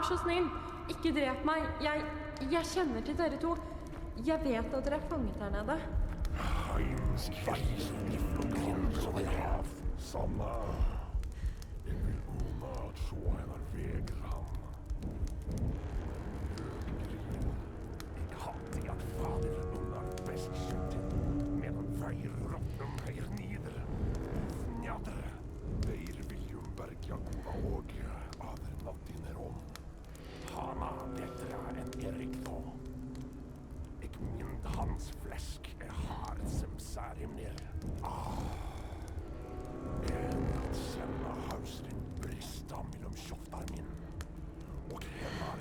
vær så snill, ikke drep meg. Jeg kjenner til dere to. Jeg vet at dere fanget her nede. Sanna, jeg vil ona at så henne vegran. Jeg hadde at fader unnar best skjøtten, medan veier råtten heier nider. Njadre, veier William Bergja gova og ader nattiner om. Hana bedre enn Erik då. Jeg mynd hans flesk hard som særimner. En at kjenne hausten brista mellom kjoftar min. Og hennar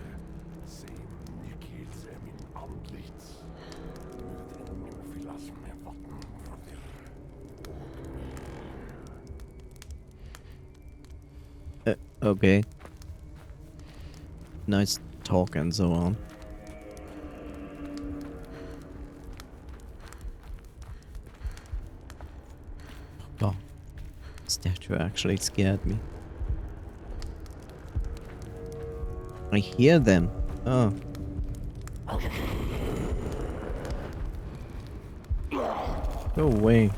sem Nikils min andlit. Møten min fyllas med vatten fra dir. Okay. Nice talk and so on. Oh, statue actually scared me. I hear them. Oh. Go away.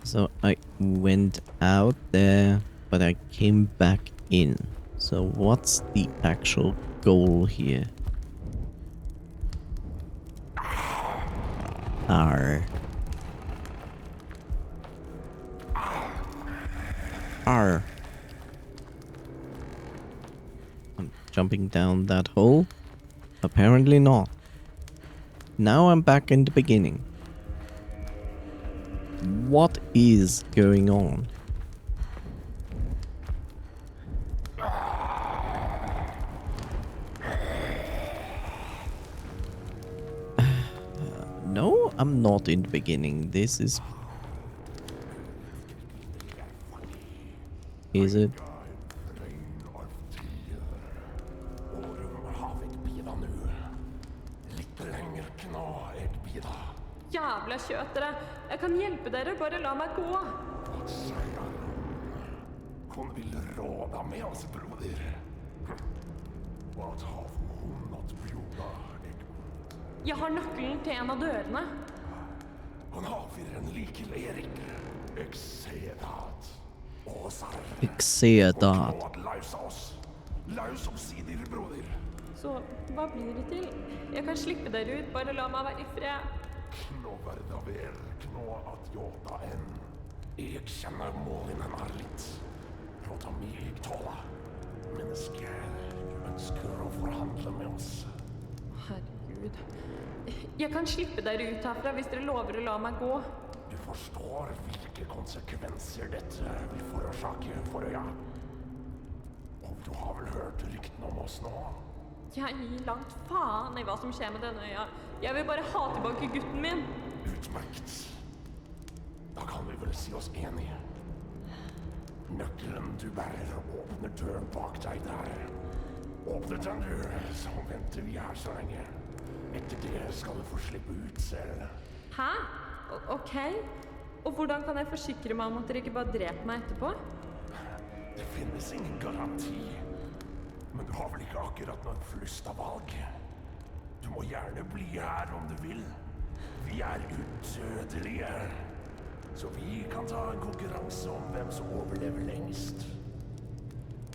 So I went out there, but I came back in. So what's the actual goal here? Arr. Arr. I'm jumping down that hole? Apparently not. Now I'm back in the beginning. What is going on? No, I'm not in the beginning. This is... Is it? Jævla kjøtere. Jeg kan hjelpe dere, bare la meg gå. Hun vil råda med oss, broder. Hva har hun at bjuda? Jeg har nøkkelen til en av dørene. Han har for en likel Erik. Jeg ser det. Åsar. Jeg ser det. Laus oss i dere, broder. Så hva blir det til? Jeg kan slippe dere ut, bare la meg være i fred. Knå verda vel, knå at jåta enn. Jeg kjenner målene er litt. Råta mig tåla. Mennesker ønsker å forhandle med oss. Herregud. Jeg kan slippe dere ut herfra hvis dere lover å la meg gå. Du forstår hvilke konsekvenser dette vil forårsake for øya. Og du har vel hørt rykten om oss nå? Jeg gir langt faen i hva som skjer med denne øya. Jeg vil bare ha tilbake gutten min. Utmerkt. Da kan vi vel si oss enige. Nøkkelen du bærer åpner døren bak deg der. Åpne den du, så venter vi her så lenge. Etter det skal du få slippe ut selv. Hæ? Ok. Og hvordan kan jeg forsikre meg om at dere ikke bare dreper meg etterpå? Det finnes ingen garanti. Men du har vel ikke akkurat noen flust av valg. Du må gjerne bli her om du vil. Vi er udødelige. Så vi kan ta en konkurranse om hvem som overlever lengst.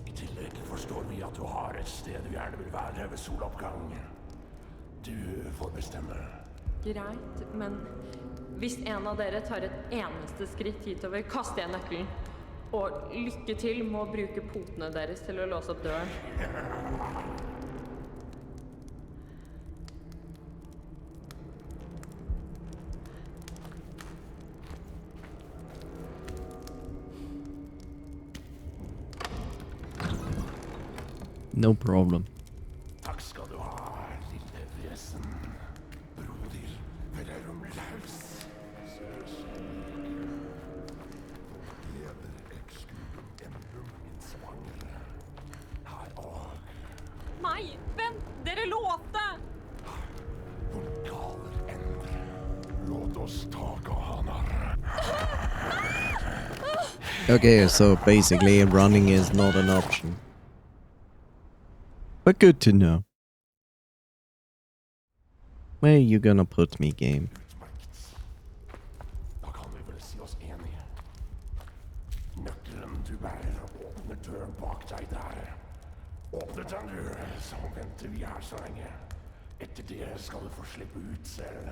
I tillegg forstår vi at du har et sted du gjerne vil være ved soloppgang. Du får bestemme. Greit, men hvis en av dere tar et eneste skritt hitover, kaster jeg nøkkelen. Og lykke til med å bruke potene deres til å låse opp døren. No problem. Takk skal du ha, lille vesen. Broder, vær om laus. Nei, vent! Dere lovte! Hun galer endre. Låt oss ta han her. Okay, so basically running is not an option. But good to know. Where are you gonna put me, game? Utmerket. Da kan vi vel si oss enige. Nøkkelen du bærer, åpner døren bak deg der. Åpnet den du, så venter vi her så lenge. Etter det skal du få slippe ut selv.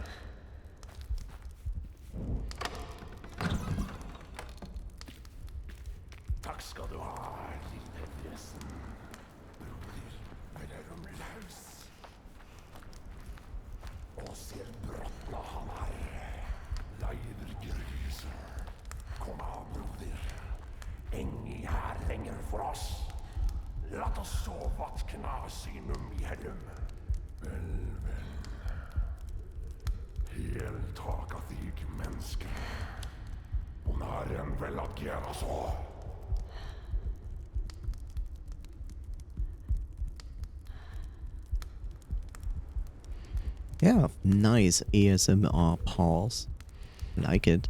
Takk skal du ha, lille dresen. Broder, eller om laus. Og ser bråtna han her. Leider gryser. Kom av, broder. Engi her lenger for oss. Lat oss sove at knasinum i hellum. Vel, vel. Helt tak av deg, mennesker. Og næren vel at gjøre så. Yeah, nice ASMR pause. Like it.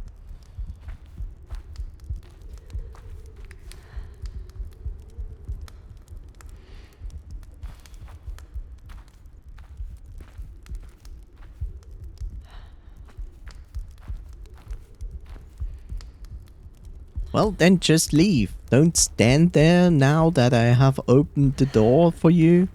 Well, then just leave. Don't stand there now that I have opened the door for you.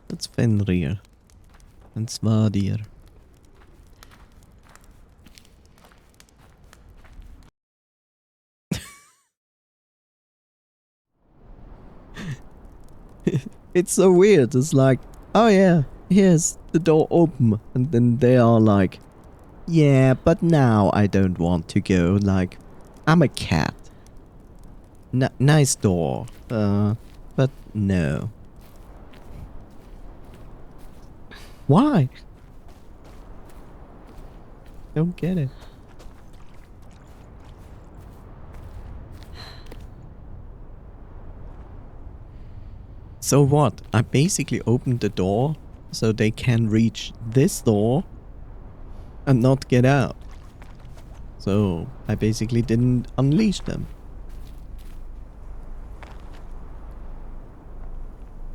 That's Fenrir. And Svadir. It's so weird. It's like, oh yeah, here's the door open. And then they are like, yeah, but now I don't want to go. Like, I'm a cat. Nice door. But no. Why? Don't get it. So what? I basically opened the door so they can reach this door and not get out. So I basically didn't unleash them.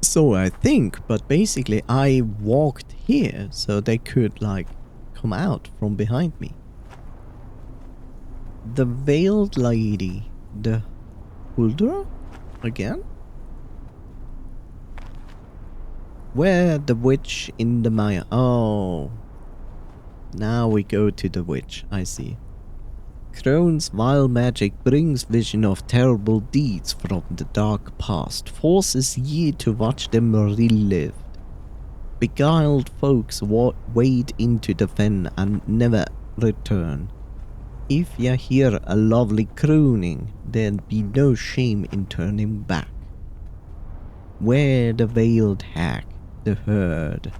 So I think, but basically I walked here so they could like come out from behind me. The veiled lady, the Huldra again? Where the witch in the Maya? Oh. Now we go to the witch, I see. Crone's vile magic brings vision of terrible deeds from the dark past, forces ye to watch them relive. Beguiled folks wade into the fen and never return. If ye hear a lovely crooning, there'll be no shame in turning back. Where the veiled hag, the herd.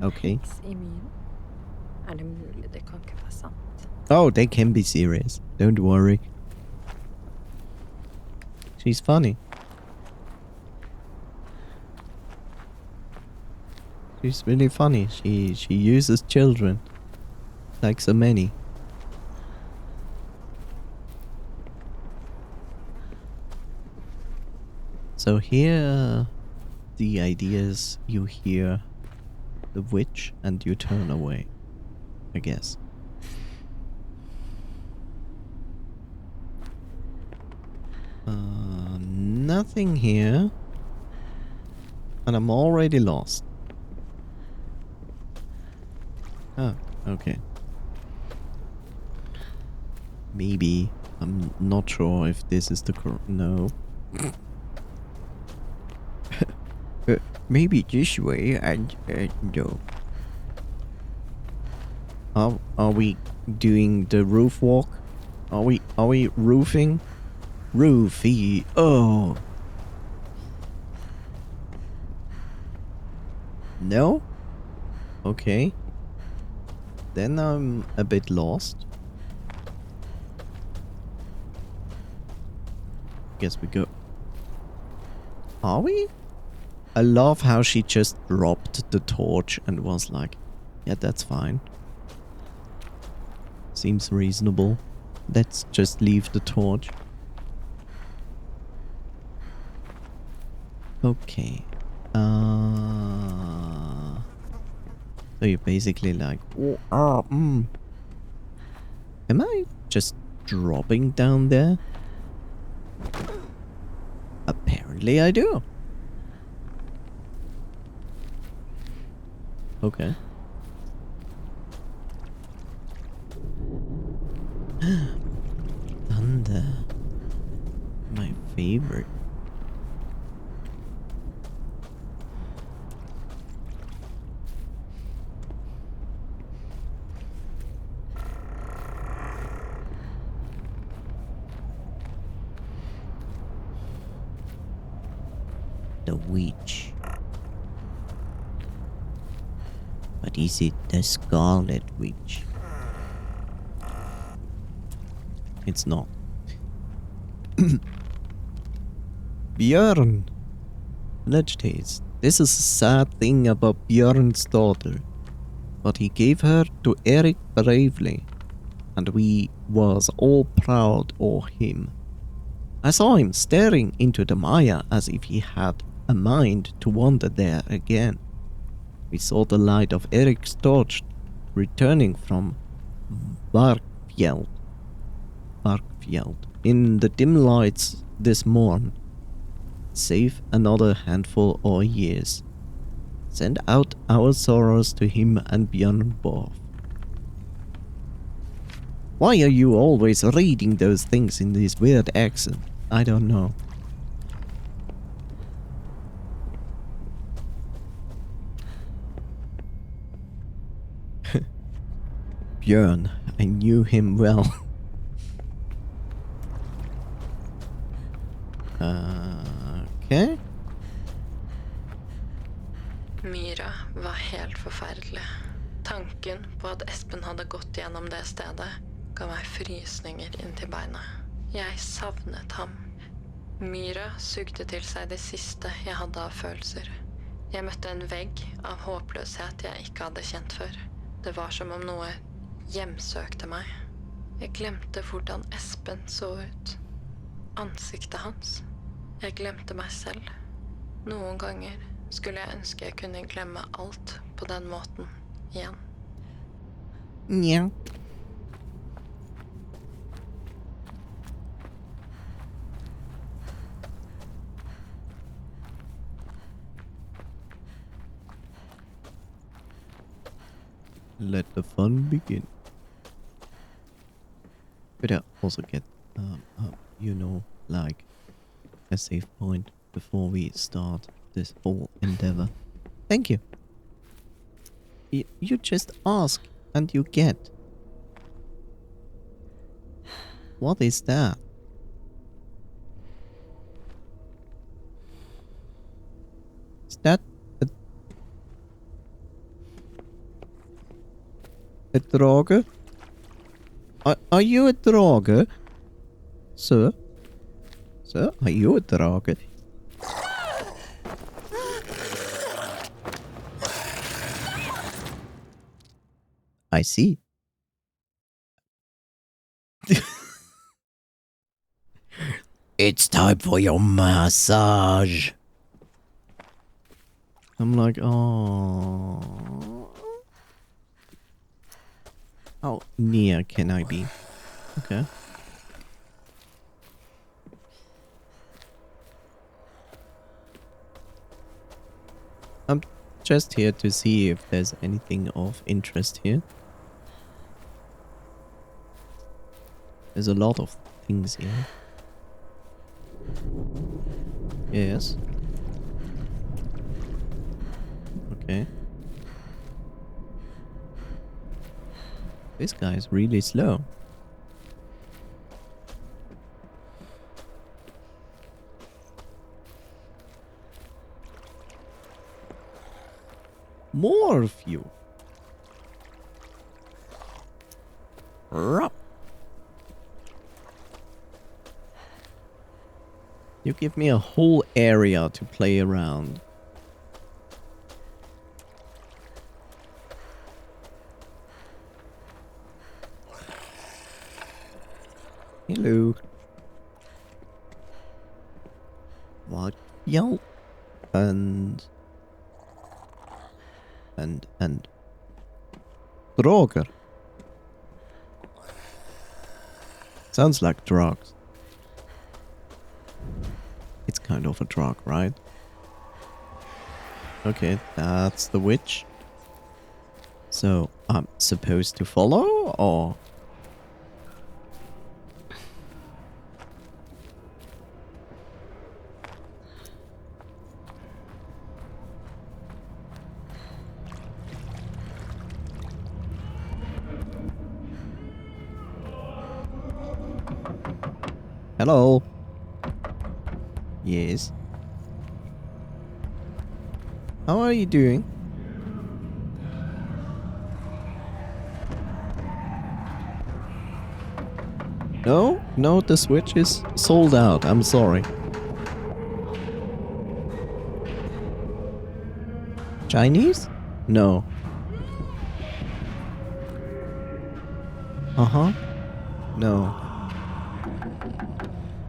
Okay. I mye. Er det mulig? Det kan ikke være sant. Oh, they can be serious. Don't worry. She's funny. She's really funny. She uses children. Like so many. So here the idea is you hear the witch and you turn away, I guess. Nothing here. And I'm already lost. Oh, okay. Maybe. I'm not sure if this is the correct... No. Maybe this way and no. Are we doing the roof walk? Are we roofing? Roofy. Oh. No? Okay. Then I'm a bit lost. Guess we go. Are we? I love how she just dropped the torch and was like, yeah, that's fine. Seems reasonable. Let's just leave the torch. Okay. So you're basically like, am I just dropping down there? Apparently I do. Okay. Thunder. My favorite. The witch. But is it the Scarlet Witch? It's not. Björn! Legitates. This is a sad thing about Björn's daughter. But he gave her to Eric bravely. And we was all proud of him. I saw him staring into the Maya as if he had a mind to wander there again. We saw the light of Eric's torch returning from Varkfjeld in the dim lights this morn. Save another handful of years. Send out our sorrows to him and Björn both. Why are you always reading those things in this weird accent? I don't know. Björn, I knew him well. Okay. Myra var helt forferdelig. Tanken på at Espen hadde gått gjennom det stedet, ga meg frysninger inntil beina. Jeg savnet ham. Myra sugde til seg det siste jeg hadde av følelser. Jeg møtte en vegg av håpløshet jeg ikke hadde kjent før. Det var som om noe hjemsøkte meg. Jeg glemte hvordan Espen så ut. Ansiktet hans. Jeg glemte meg selv. Noen ganger skulle jeg ønske jeg kunne glemme alt på den måten igjen. Yeah. Let the fun begin. Could I also get, you know, like a save point before we start this whole endeavor? Thank you. You just ask and you get. What is that? Is that a drage? Are you a drage? Sir? Sir, are you a drage? I see. It's time for your massage. I'm like, oh. How near can I be? Okay. I'm just here to see if there's anything of interest here. There's a lot of things here. Yes. Okay. This guy is really slow. More of you. Rup. You give me a whole area to play around. Hello. What? Yo. And... Droger. Sounds like drugs. It's kind of a drug, right? Okay, that's the witch. So, I'm supposed to follow, or...? Hello? Yes? How are you doing? No? No, the Switch is sold out. I'm sorry. Chinese? No. Uh-huh. No.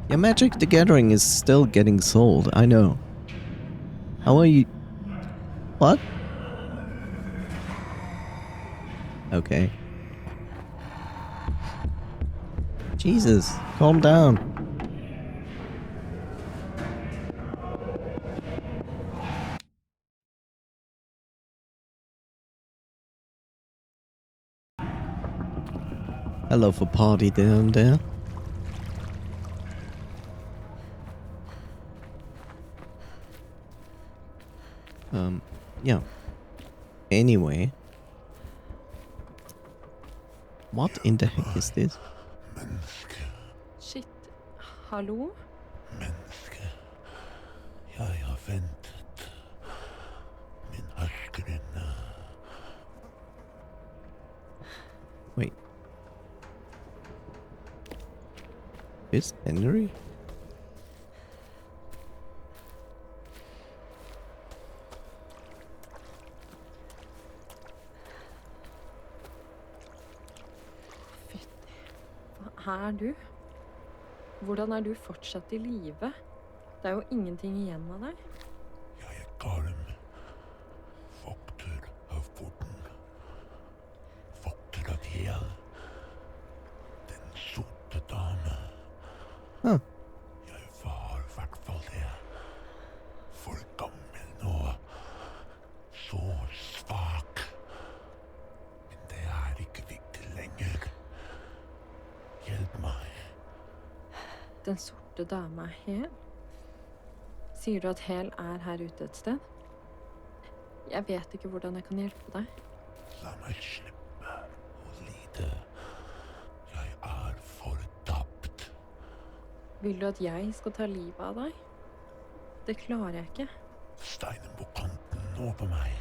Yeah, Magic the Gathering is still getting sold. I know. How are you? What? Okay. Jesus, calm down. I love a party down there. Yeah. Anyway. What in the heck is this? Menneske, Shit. Hallo? menneske. Jeg har ventet. Min herskerinne. Wait. Is Henry? Her er du. Hvordan er du fortsatt i live? Det er jo ingenting igjen av deg. Jeg er Garm. Vokter av porten. Vokter av Hel. Den sorte dame. Huh. Jeg var i hvert fall det. For gammel nå. Så svak. Men det er ikke viktig lenger. Hjelp meg. Den sorte dame er hel. Sier du at hel er her ute et sted? Jeg vet ikke hvordan jeg kan hjelpe deg. La meg slippe å lide. Jeg er fortapt. Vil du at jeg skal ta livet av deg? Det klarer jeg ikke. Steinen på kanten nå på meg.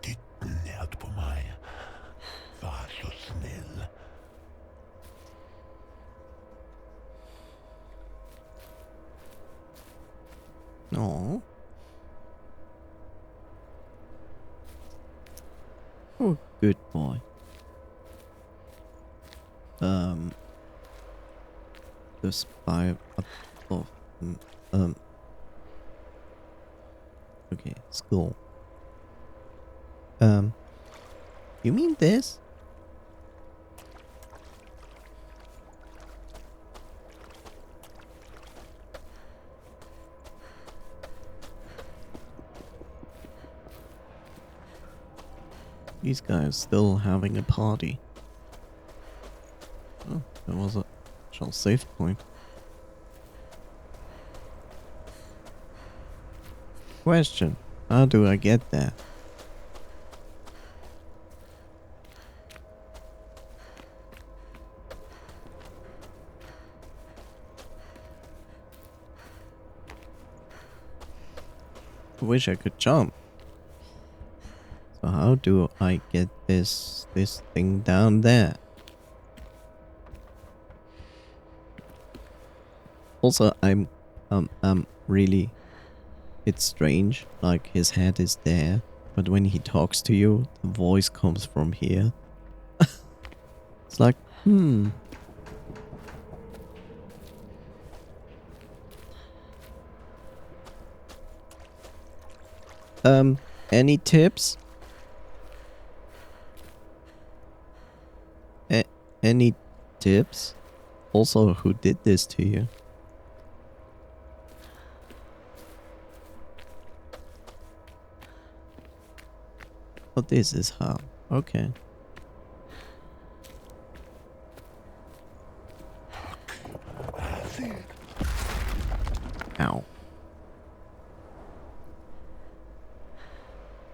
Dytt den ned på meg. Vær så snill. No. Oh, good boy. The spy up of okay, school. You mean this? These guys still having a party. Oh, there was a actual save point. Question: how do I get there? I wish I could jump. So how do I get this thing down there? Also, I'm Really, it's strange. Like, his head is there, but when he talks to you, the voice comes from here. It's like, any tips? Any tips? Also, who did this to you? Oh, this is how. Okay. Ow.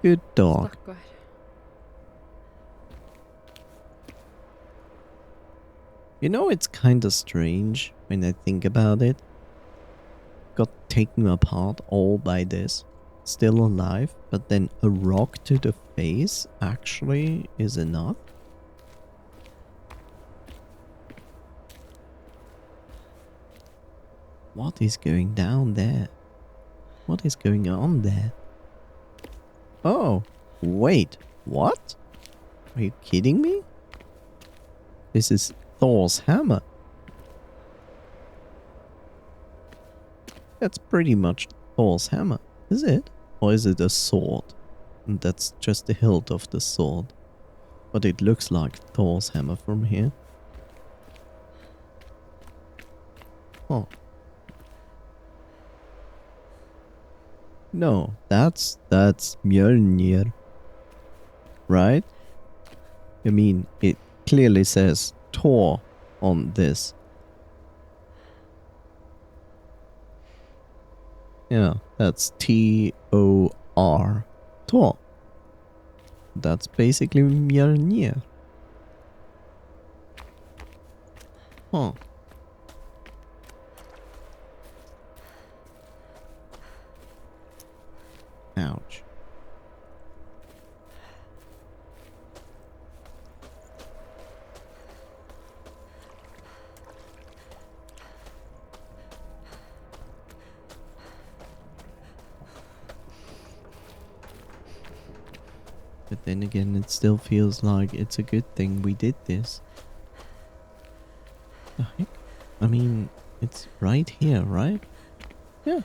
Good dog. Stakkar. You know, it's kinda strange when I think about it. Got taken apart all by this. Still alive, but then a rock to the face actually is enough. What is going down there? What is going on there? Oh, wait, what? Are you kidding me? This is Thor's hammer. That's pretty much Thor's hammer, is it? Or is it a sword? And that's just the hilt of the sword. But it looks like Thor's hammer from here. Oh. No, that's Mjolnir. Right? I mean, it clearly says Thor on this. Yeah, that's T-O-R. Thor. That's basically Mjolnir. Huh. Ouch. But then again, it still feels like it's a good thing we did this. The heck? I mean, it's right here, right? Yeah.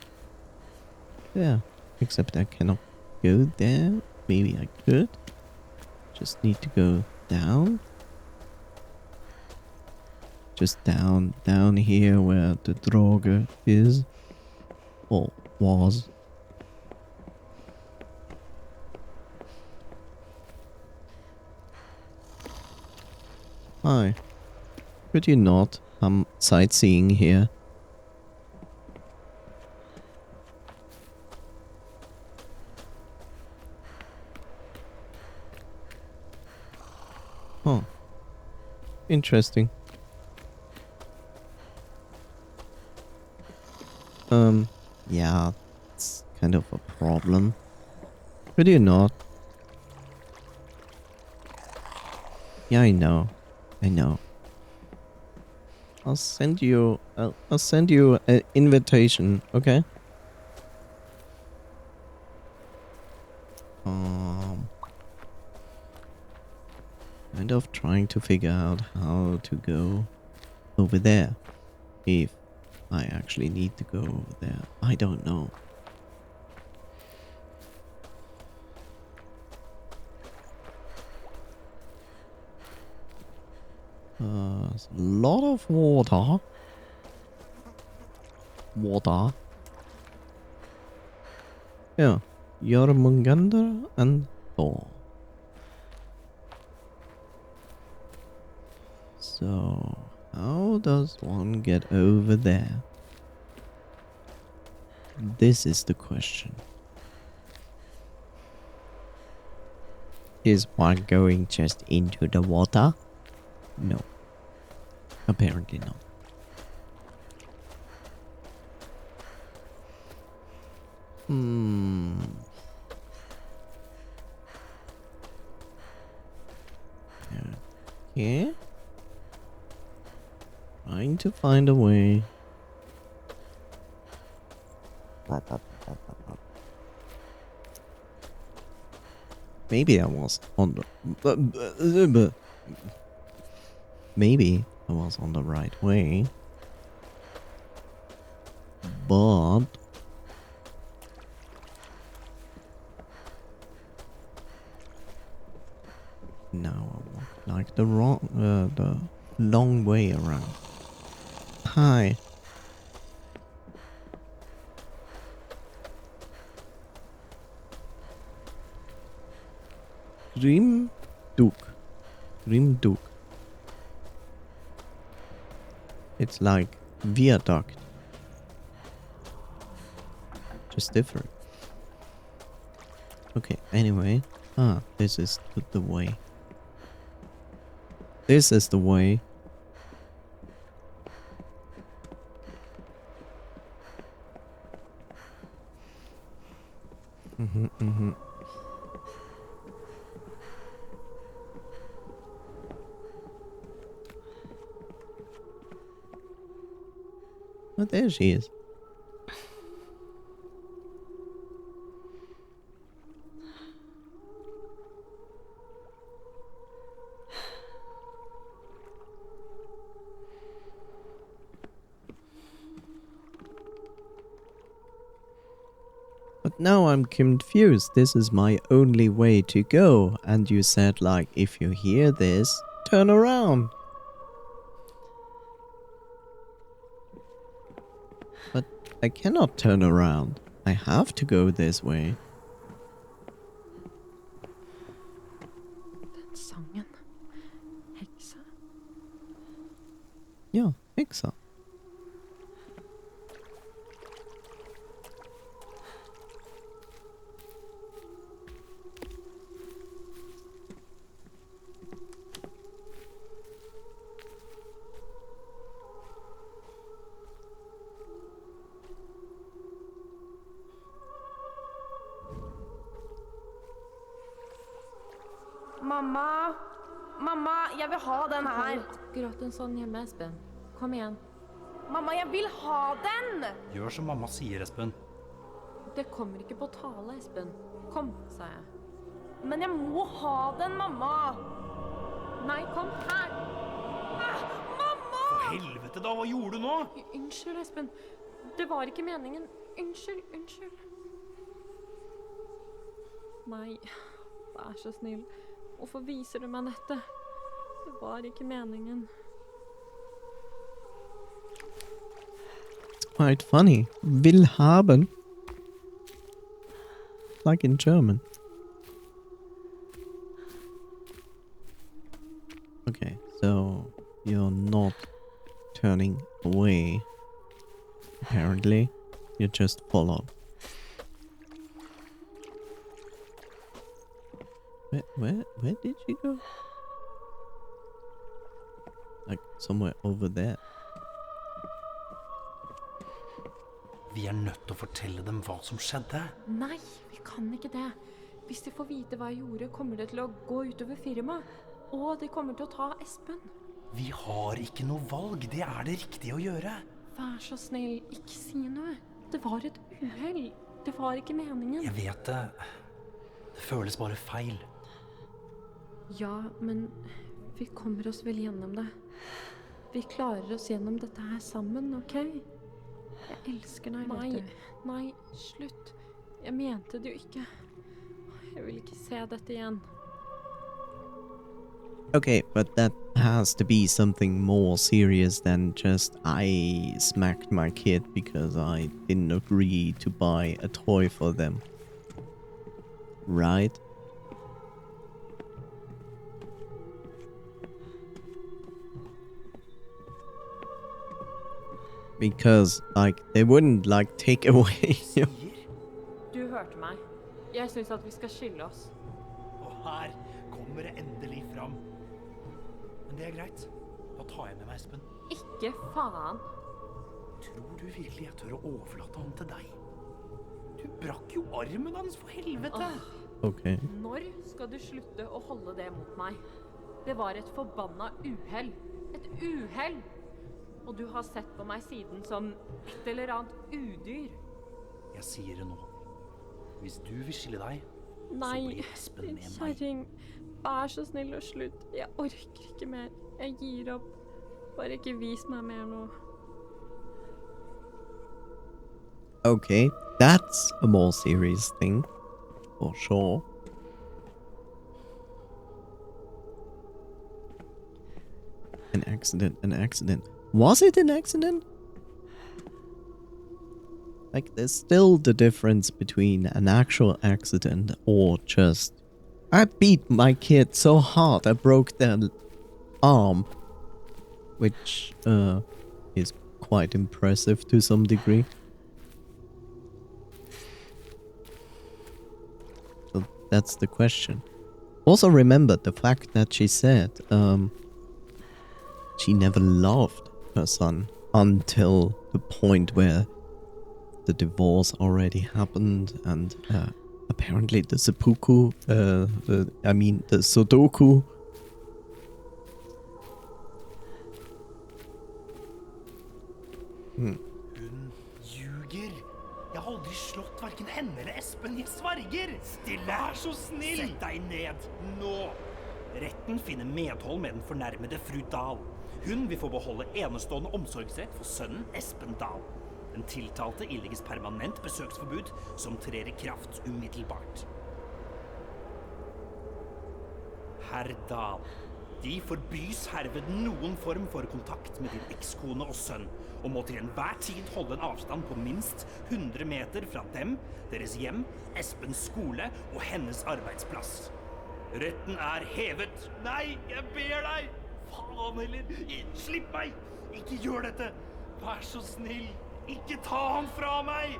Yeah. Except I cannot go there. Maybe I could. Just need to go down. Just down here where the Droge is. Or was. Hi. Could you not? I'm sightseeing here. Huh. Interesting. Yeah, it's kind of a problem. Could you not? Yeah, I know. I know. I'll send you an invitation, okay? Kind of trying to figure out how to go over there. If I actually need to go over there. I don't know. There's a lot of water. Yeah. Jormungandr and Thor. So, how does one get over there? This is the question. Is one going just into the water? No. Apparently not. Okay. Trying to find a way. Maybe I was on the... Maybe I was on the right way. But... Now I walk like the long way around. Hi. Grimduk. It's like viaduct. Just different. Okay, anyway. This is the way. This is the way. Oh, there she is. But now I'm confused. This is my only way to go. And you said, like, if you hear this, turn around. But I cannot turn around. I have to go this way. Den sangen. Häxa. Ja, häxa. Mamma! Mamma, jeg vil ha den her. Akkurat en sånn hjemme, Espen. Kom igjen. Mamma, jeg vil ha den! Gjør som mamma sier, Espen. Det kommer ikke på tale, Espen. Kom, sa jeg. Men jeg må ha den, mamma! Nei, kom her. Mamma! For helvete da, hva gjorde du nå? Unnskyld, Espen. Det var ikke meningen. Unnskyld. Nei, vær så snill. Hvorfor viser du meg dette? Det var ikke meningen. It's quite funny. Will haben. Like in German. Okay, so you're not turning away. Apparently, you just follow. Where did she go? Like somewhere over there. Vi nødt til å fortelle dem hva som skjedde. Nei, vi kan ikke det. Hvis de får vite hva jeg gjorde, kommer det til å gå utover firmaet. Og de kommer til å ta Espen. Vi har ikke noe valg, det det riktige å gjøre. Vær så snill, ikke si noe. Det var et uheld. Det var ikke meningen. Jeg vet det. Det føles bare feil. Ja, men vi kommer oss vel gjennom det. Vi klarer oss gjennom dette her sammen, ok? Jeg elsker deg, vet du. Nei, slutt. Jeg mente det jo ikke. Jeg vil ikke se dette igjen. Okay, but that has to be something more serious than just I smacked my kid because I didn't agree to buy a toy for them. Right? Because, like, they wouldn't, like, take away your... Du hørte meg. Jeg synes at vi skal skille oss. Og her kommer det endelig fram. Men det greit. Da tar jeg med meg Espen. Ikke faen. Tror du virkelig jeg tør å overlate han til deg? Du brakk jo armen hans, for helvete! Okay. Når skal du slutte å holde det mot meg? Det var et forbanna uheld. Et uheld! Og du har sett på meg siden som et eller annet udyr. Jeg sier det nå. Hvis du vil skille deg, så Nei, blir Espen din med meg. kjerring. Vær så snill og slutt. Jeg orker ikke mer. Jeg gir opp. Bare ikke vis meg mer nå. Okay, that's a more serious thing. For sure. An accident. Was it an accident? Like, there's still the difference between an actual accident or just... I beat my kid so hard I broke their arm. Which, is quite impressive to some degree. So that's the question. Also remember the fact that she said, she never loved her son until the point where the divorce already happened and apparently the seppuku, the Sudoku. Hun ljuger. Jeg har aldri slått hverken henne eller Espen, jeg sverger. Stille! Vær så snill! Sett deg ned, nå! Retten finner medhold med den fornærmede fru Dahl. Hun vil få beholde enestående omsorgsrett for sønnen Espen Dahl. Den tiltalte illegges permanent besøksforbud som trer i kraft umiddelbart. Herr Dahl, de forbys herved noen form for kontakt med din ekskone og sønn, og må til enhver tid holde en avstand på minst 100 meter fra dem, deres hjem, Espens skole og hennes arbeidsplass. Retten er hevet. Nei, jeg ber deg! Faen heller! Slipp meg! Ikke gjør dette! Vær så snill! Ikke ta han fra meg!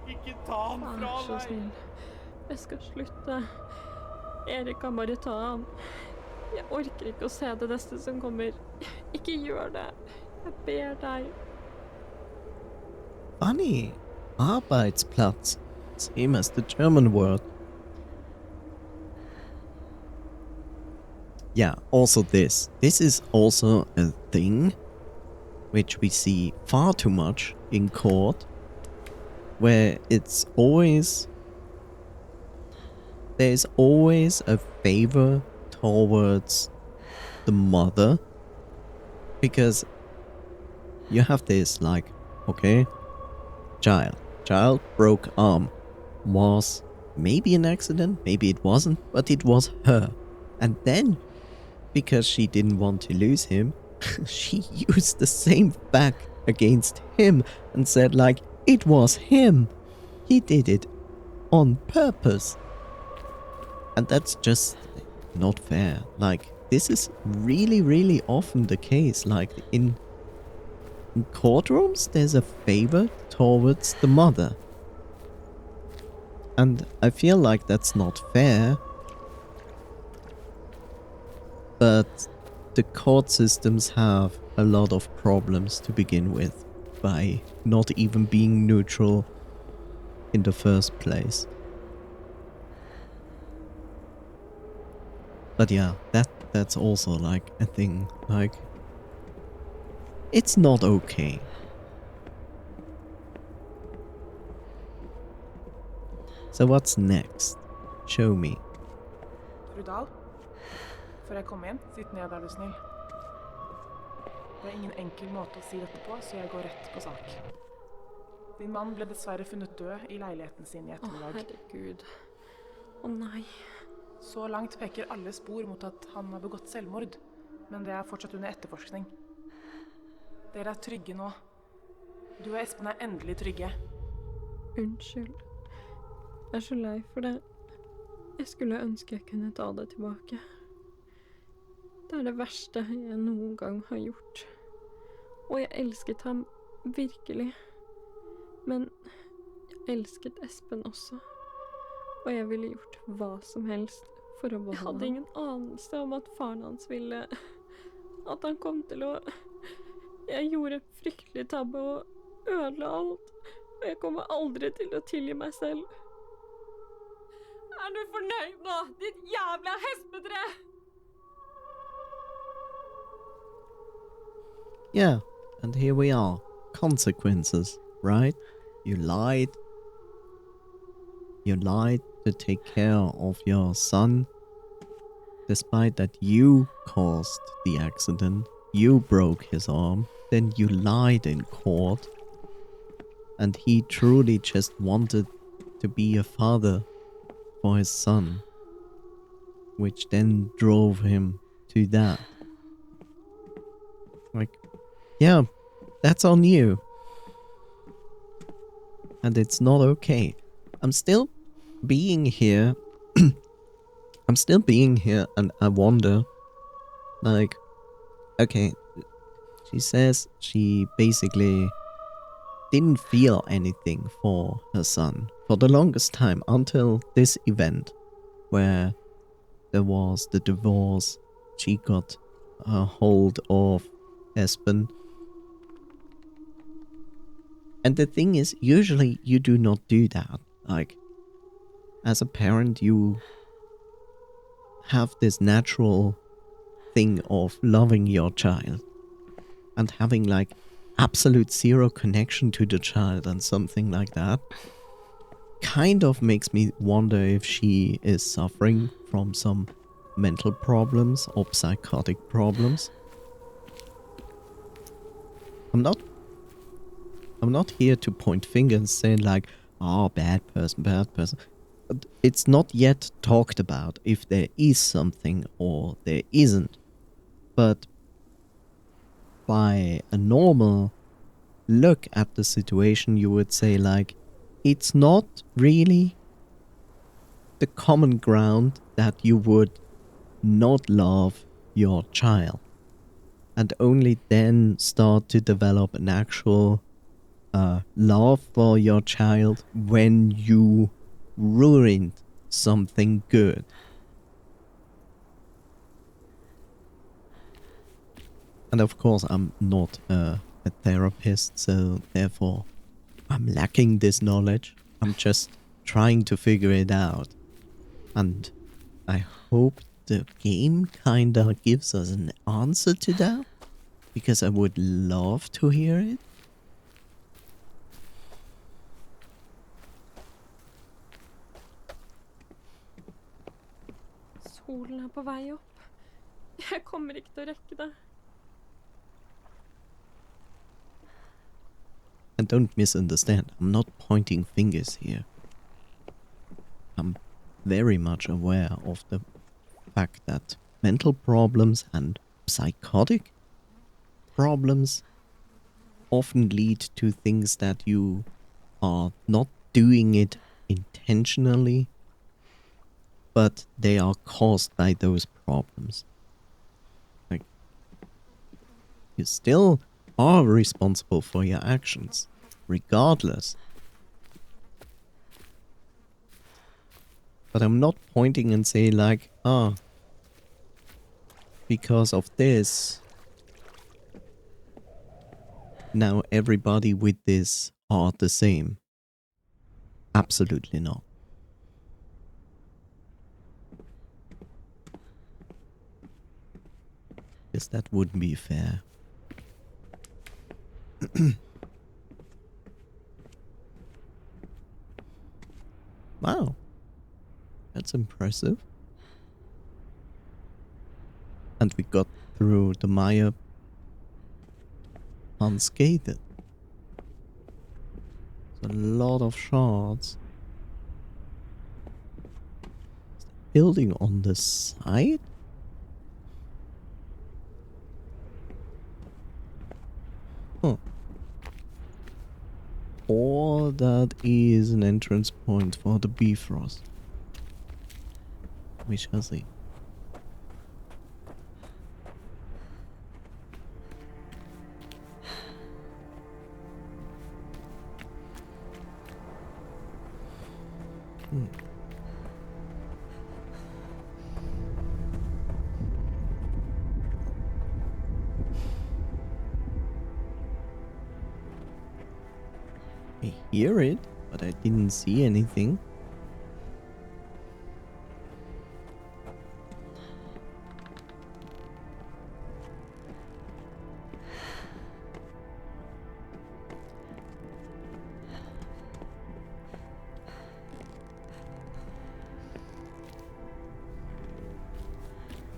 Ikke ta han fra Vær så meg! snill. Jeg skal slutte. Erik kan bare ta han. Jeg orker ikke å se det neste som kommer. Ikke gjør det. Jeg ber deg. Funny. Arbeitsplatz. Same as the German word. Yeah, also this. This is also a thing which we see far too much in court, where it's always... There's always a favor towards the mother, because you have this, like, okay, child broke arm, was maybe an accident, maybe it wasn't, but it was her. And then, because she didn't want to lose him, she used the same fact against him and said, like, it was him, he did it on purpose. And that's just not fair. Like, this is really, really often the case. Like, in courtrooms, there's a favor towards the mother. And I feel like that's not fair. But the court systems have a lot of problems to begin with by not even being neutral in the first place. But yeah, that's also like a thing, like, it's not okay. So what's next? Show me. Fru Dahl, får jeg komme inn? Sitt ned, er du snill. Det er ingen enkel måte å si dette på, så jeg går rett på sak. Din mann ble dessverre funnet død i leiligheten sin i ettermiddag. Herregud. Å nei. Så langt peker alle spor mot at han har begått selvmord, men det er fortsatt under etterforskning. Dere er trygge nå. Du og Espen er endelig trygge. Unnskyld. Jeg er så lei for det. Jeg skulle ønske jeg kunne ta det tilbake. Det er det verste jeg noen gang har gjort. Og jeg elsket ham, virkelig. Men jeg elsket Espen også. Og jeg ville gjort hva som helst for å beholde ham. Jeg hadde ingen anelse om at faren hans ville... At han kom til å... Jeg gjorde en fryktelig tabbe og ødela alt. Og jeg kommer aldri til å tilgi meg selv. Er du fornøyd nå, ditt jævla hespetre? Yeah, and here we are. Consequences, right? You lied, You lied to take care of your son, despite that you caused the accident. You broke his arm, then you lied in court, and he truly just wanted to be a father for his son, which then drove him to that. Like, yeah, that's on you. And it's not okay. I'm still being here. I'm still being here, and I wonder, like, okay, she says she basically didn't feel anything for her son for the longest time until this event where there was the divorce. She got a hold of Espen. And the thing is, usually you do not do that. Like, as a parent, you have this natural thing of loving your child and having like absolute zero connection to the child and something like that kind of makes me wonder if she is suffering from some mental problems or psychotic problems. I'm not here to point fingers saying like, oh, bad person, bad person. It's not yet talked about if there is something or there isn't. But by a normal look at the situation, you would say like, it's not really the common ground that you would not love your child and only then start to develop an actual love for your child when you ruined something good. And of course, I'm not a therapist, so therefore I'm lacking this knowledge. I'm just trying to figure it out. And I hope the game kinda gives us an answer to that, because I would love to hear it. Solen er på vei opp. Jeg kommer ikke til å rekke det. And don't misunderstand, I'm not pointing fingers here. I'm very much aware of the fact that mental problems and psychotic problems often lead to things that you are not doing it intentionally, but they are caused by those problems. Like, you still are responsible for your actions, regardless. But I'm not pointing and saying like, because of this, now everybody with this are the same. Absolutely not. Because that wouldn't be fair. Wow. That's impressive. And we got through the mire unscathed. A lot of shards. Is the building on the side? Huh. Or that is an entrance point for the Bifrost. We shall see. I hear it, but I didn't see anything.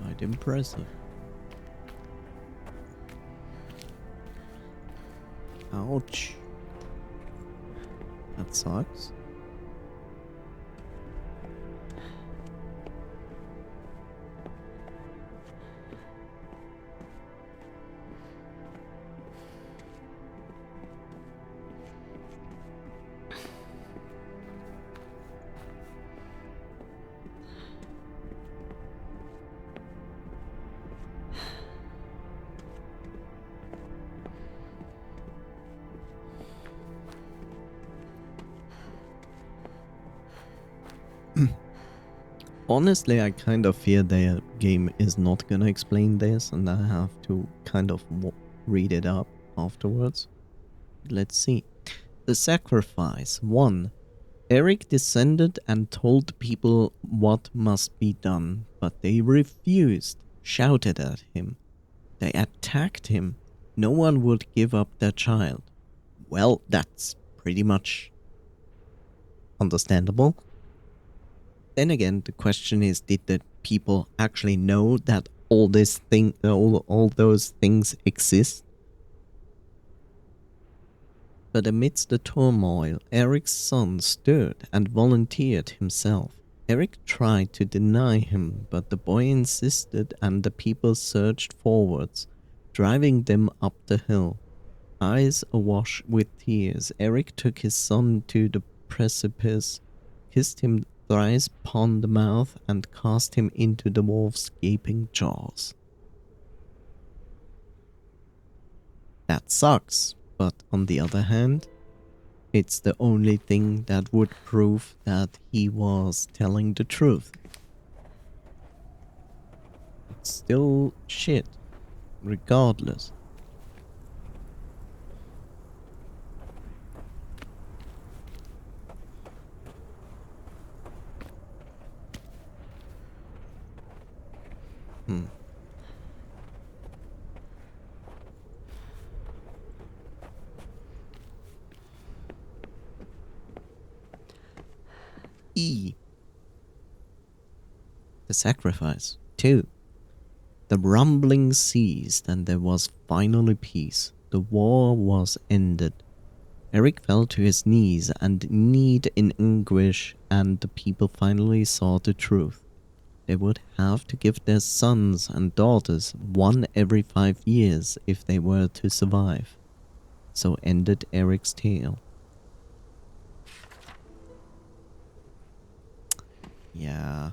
Quite impressive. Ouch. That sucks. Honestly, I kind of fear their game is not gonna explain this, and I have to kind of read it up afterwards. Let's see. The sacrifice. 1. Eric descended and told people what must be done, but they refused, shouted at him. They attacked him. No one would give up their child. Well, that's pretty much understandable. Then again, the question is, did the people actually know that all those things exist? But amidst the turmoil, Eric's son stood and volunteered himself. Eric tried to deny him, but the boy insisted and the people surged forwards, driving them up the hill. Eyes awash with tears, Eric took his son to the precipice, kissed him thrice upon the mouth, and cast him into the wolf's gaping jaws. That sucks, but on the other hand, it's the only thing that would prove that he was telling the truth. It's still shit, regardless. E. The sacrifice. 2. The rumbling ceased and there was finally peace. The war was ended. Eric fell to his knees and kneed in anguish, and the people finally saw the truth. They would have to give their sons and daughters one every 5 years if they were to survive. So ended Eric's tale. Yeah.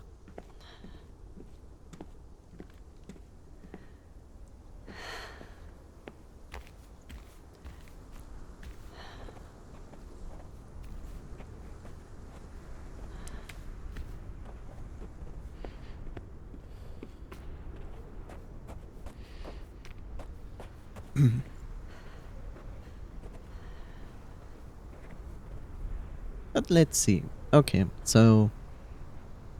But let's see. Okay, so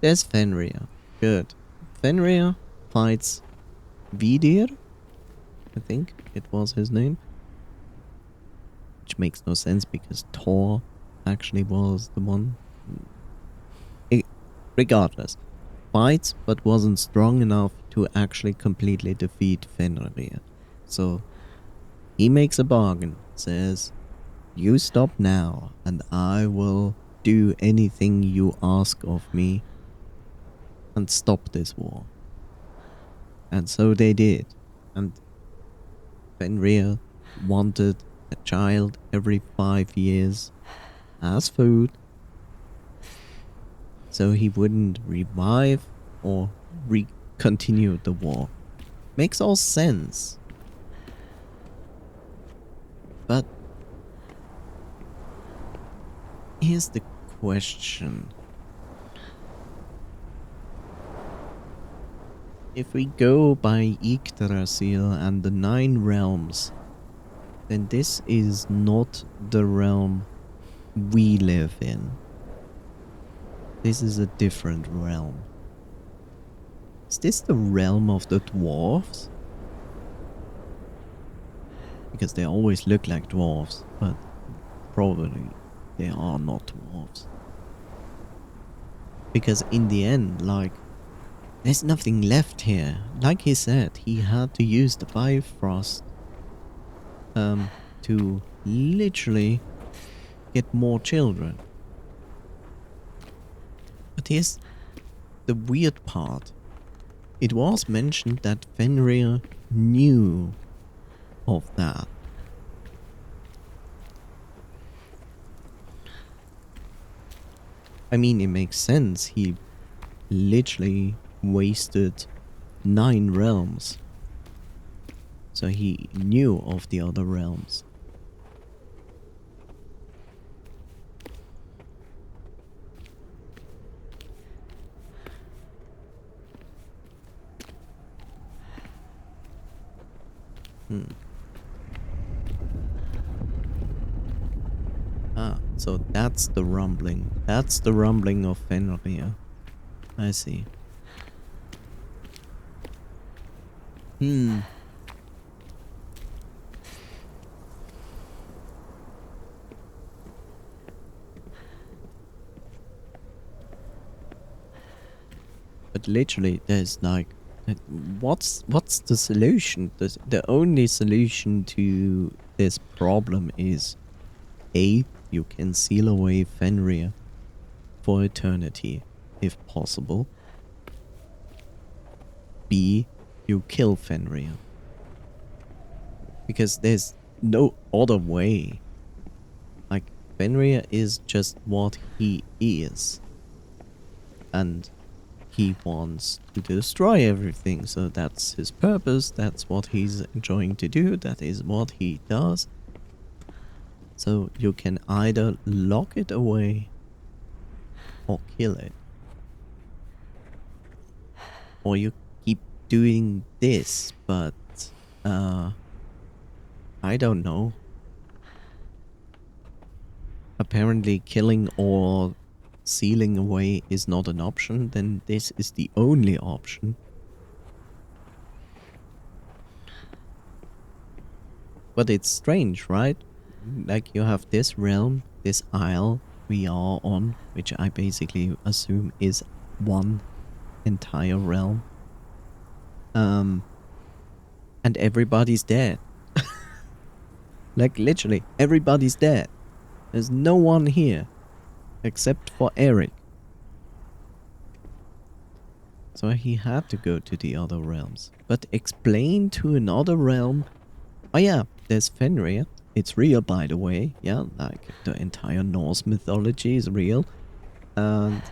there's Fenrir. Good. Fenrir fights Vidir, I think it was his name. Which makes no sense because Thor actually was the one. Regardless. Fights but wasn't strong enough to actually completely defeat Fenrir. So he makes a bargain, says, "You stop now and I will do anything you ask of me and stop this war." And so they did. And Fenrir wanted a child every 5 years as food, so he wouldn't revive or continue the war. Makes all sense. But here's the question. If we go by Yggdrasil and the 9 realms, then this is not the realm we live in. This is a different realm. Is this the realm of the dwarves? Because they always look like dwarves, but probably they are not dwarves. Because in the end, like, There's nothing left here. Like he said, he had to use the Bifrost to literally get more children. But here's the weird part. It was mentioned that Fenrir knew of that. I mean, it makes sense. He literally wasted 9 realms. So he knew of the other realms. Ah, so that's the rumbling. That's the rumbling of Fenrir. I see. But literally, there's like, what's the solution? The only solution to this problem is A, you can seal away Fenrir for eternity, if possible. B, you kill Fenrir. Because there's no other way. Like, Fenrir is just what he is. And he wants to destroy everything, so that's his purpose, that's what he's enjoying to do, that is what he does. So you can either lock it away or kill it. Or you keep doing this, but I don't know. Apparently killing or sealing away is not an option, then this is the only option. But it's strange, right? Like, you have this realm, this isle we are on, which I basically assume is one entire realm. And everybody's dead. Like, literally, everybody's dead. There's no one here. Except for Eric. So he had to go to the other realms. But explain to another realm... Oh yeah, there's Fenrir. It's real, by the way. Yeah, like, the entire Norse mythology is real. And...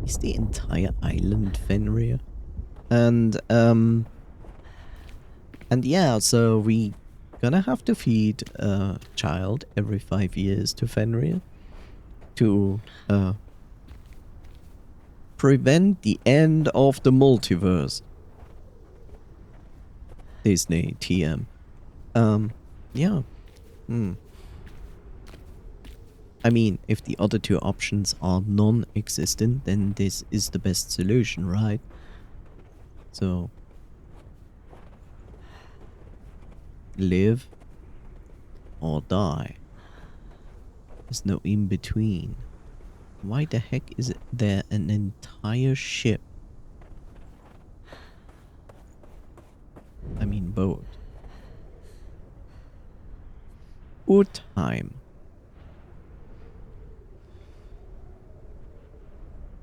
is the entire island Fenrir? And yeah, so we gonna have to feed a child every 5 years to Fenrir to prevent the end of the multiverse. Disney TM. Yeah. I mean, if the other two options are non-existent, then this is the best solution, right? So live or die. There's no in between. Why the heck is there an entire ship? I mean boat. Urtime.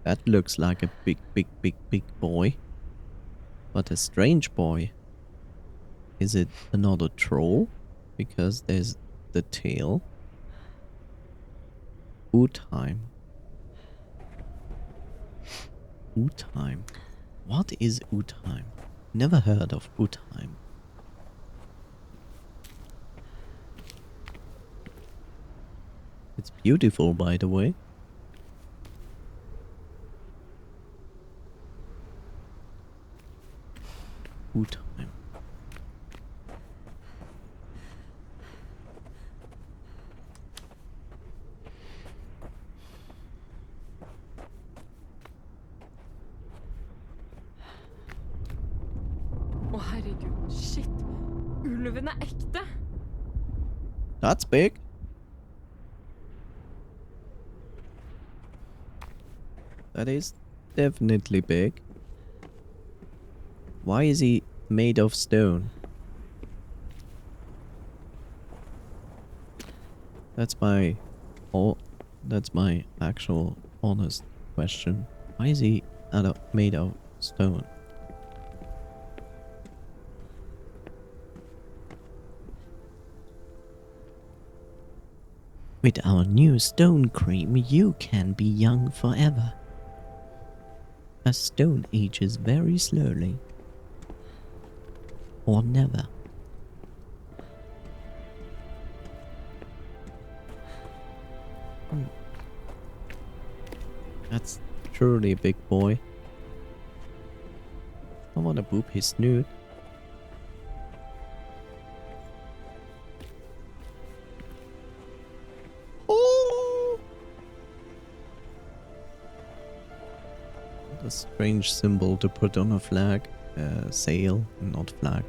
That looks like a big boy. But a strange boy. Is it another troll? Because there's the tail. Urtime. Urtime. What is Urtime? Never heard of Urtime. It's beautiful, by the way. Urtime. Å, herregud. Shit. Ulven er ekte. That's big. That is definitely big. Why is he made of stone? That's my actual honest question. Why is he made of stone? With our new stone cream, you can be young forever. As stone ages very slowly. Or never. That's truly a big boy. I wanna boop his snoot. Oh! What a strange symbol to put on a flag. Sail, not flag.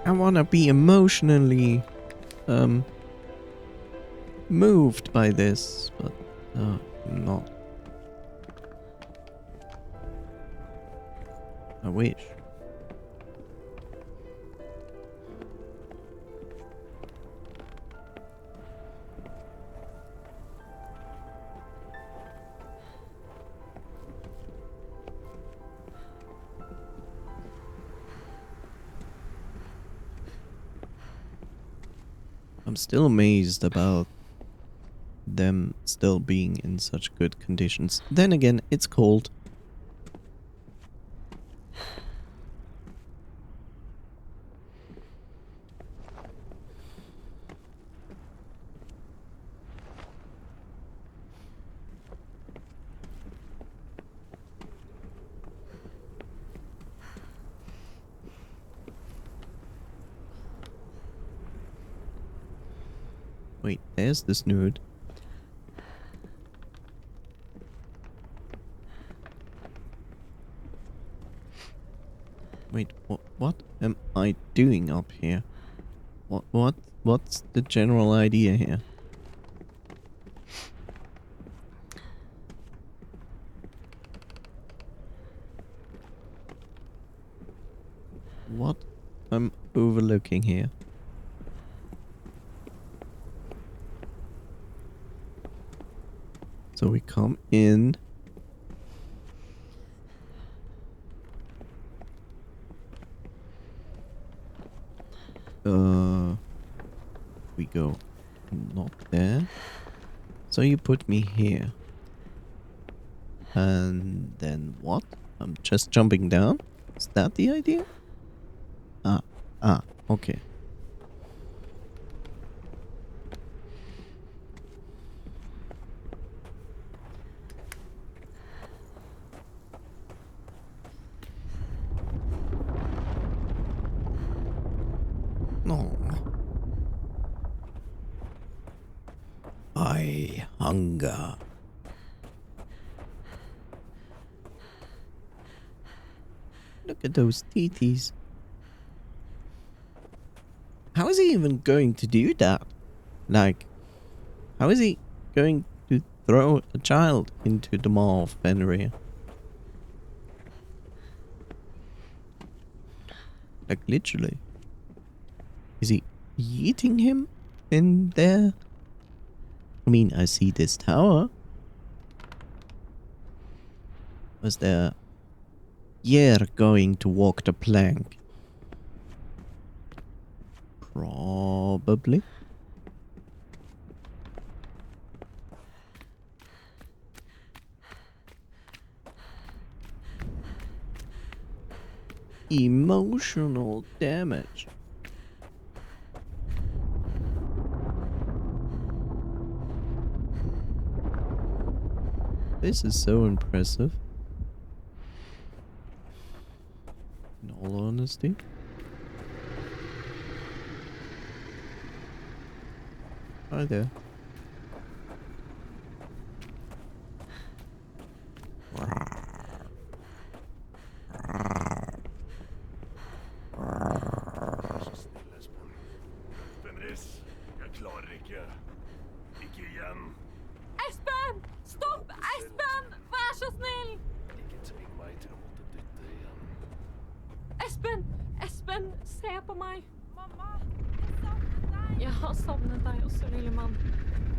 I wanna be emotionally moved by this, but not. I wish. I'm still amazed about them still being in such good conditions. Then again, it's cold. Wait, there's the snood. Wait, what am I doing up here? What's the general idea here? What I'm overlooking here? So we come in. We go not there. So you put me here. And then what? I'm just jumping down? Is that the idea? Okay. No. I hunger. Look at those teetees. How is he even going to do that? Like, how is he going to throw a child into the maw of Fenrir? Like, literally. Is he eating him in there? I mean, I see this tower. Was there... You're going to walk the plank. Probably. Emotional damage. This is so impressive. In all honesty. Hi there. Alice, jeg klarer ikke. Ikke igjen. Espen! Stopp! Espen! Vær så snill! Ikke tving meg til å måtte dytte igjen. Espen! Espen, se på meg! Mamma, jeg savner deg! Jeg har savnet deg også, lille mann.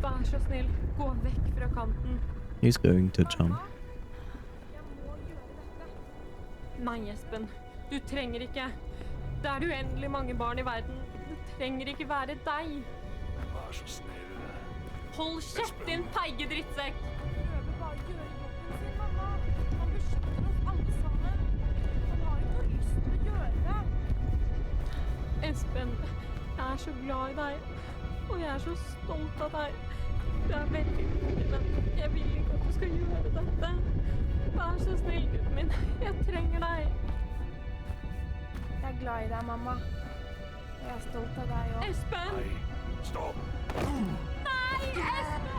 Vær så snill, gå vekk fra kanten. He's going to jump. Jeg må gjøre dette. Nei, Espen. Du trenger ikke. Det er uendelig mange barn i verden. Det trenger ikke være deg. Vær så snill. Hold kjeft, din feige drittsekk! Prøver bare å gjøre jobben sin, mamma. Han beskytter oss alle sammen. Han har ikke noe lyst til å gjøre det. Espen, jeg er så glad i deg. Og jeg er så stolt av deg. Du er veldig modig, men jeg vil ikke at du skal gjøre dette. Vær så snill, gutten min. Jeg trenger deg. Jeg er glad i deg, mamma. Jeg er stolt av deg også. Espen! Nei, stopp. Nei, Espen!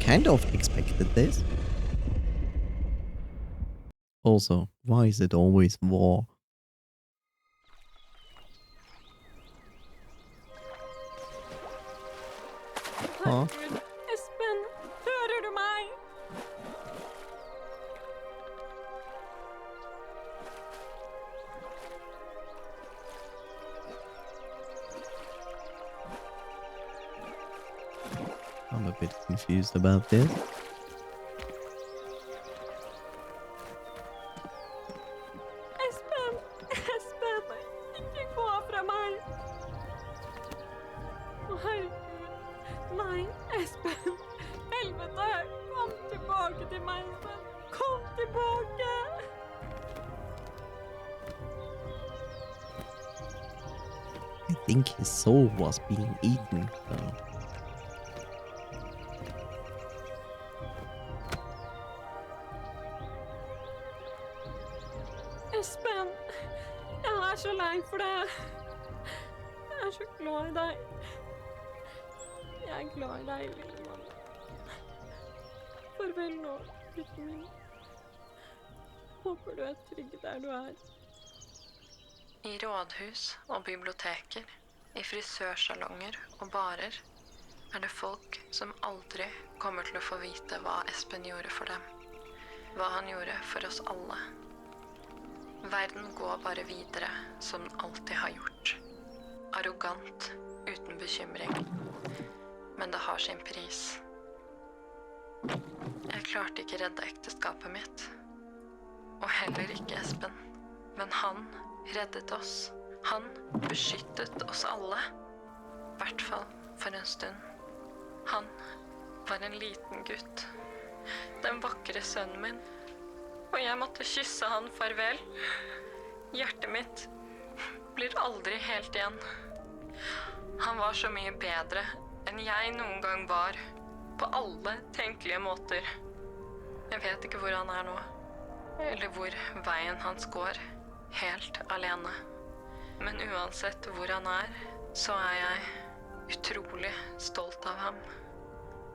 Kind of expected this. Also, why is it always war? Huh? Herregud, Espen, hører du meg? I'm a bit confused about this. Espen! Espen! Ikke gå fra meg! Å, herregud. Nei, Espen. Helvete! Kom tilbake til meg, Espen. Kom tilbake! I think his soul was being eaten, though. Espen, jeg er så lei for det. Jeg er så glad i deg. Jeg er glad i deg, lille mann. Farvel nå, gutten min. Håper du er trygg der du er. I rådhus og biblioteker, i frisørsalonger og barer, er det folk som aldri kommer til å få vite hva Espen gjorde for dem. Hva han gjorde for oss alle. Verden går bare videre som den alltid har gjort. Arrogant, uten bekymring. Men det har sin pris. Jeg klarte ikke redde ekteskapet mitt. Og heller ikke Espen. Men han reddet oss. Han beskyttet oss alle. I hvert fall for en stund. Han var en liten gutt. Den vakre sønnen min. Og jeg måtte kysse han farvel. Hjertet mitt blir aldri helt igjen. Han var så mye bedre enn jeg noen gang var. På alle tenkelige måter. Jeg vet ikke hvor han er nå. Eller hvor veien hans går. Helt alene. Men uansett hvor han er, så er jeg utrolig stolt av ham.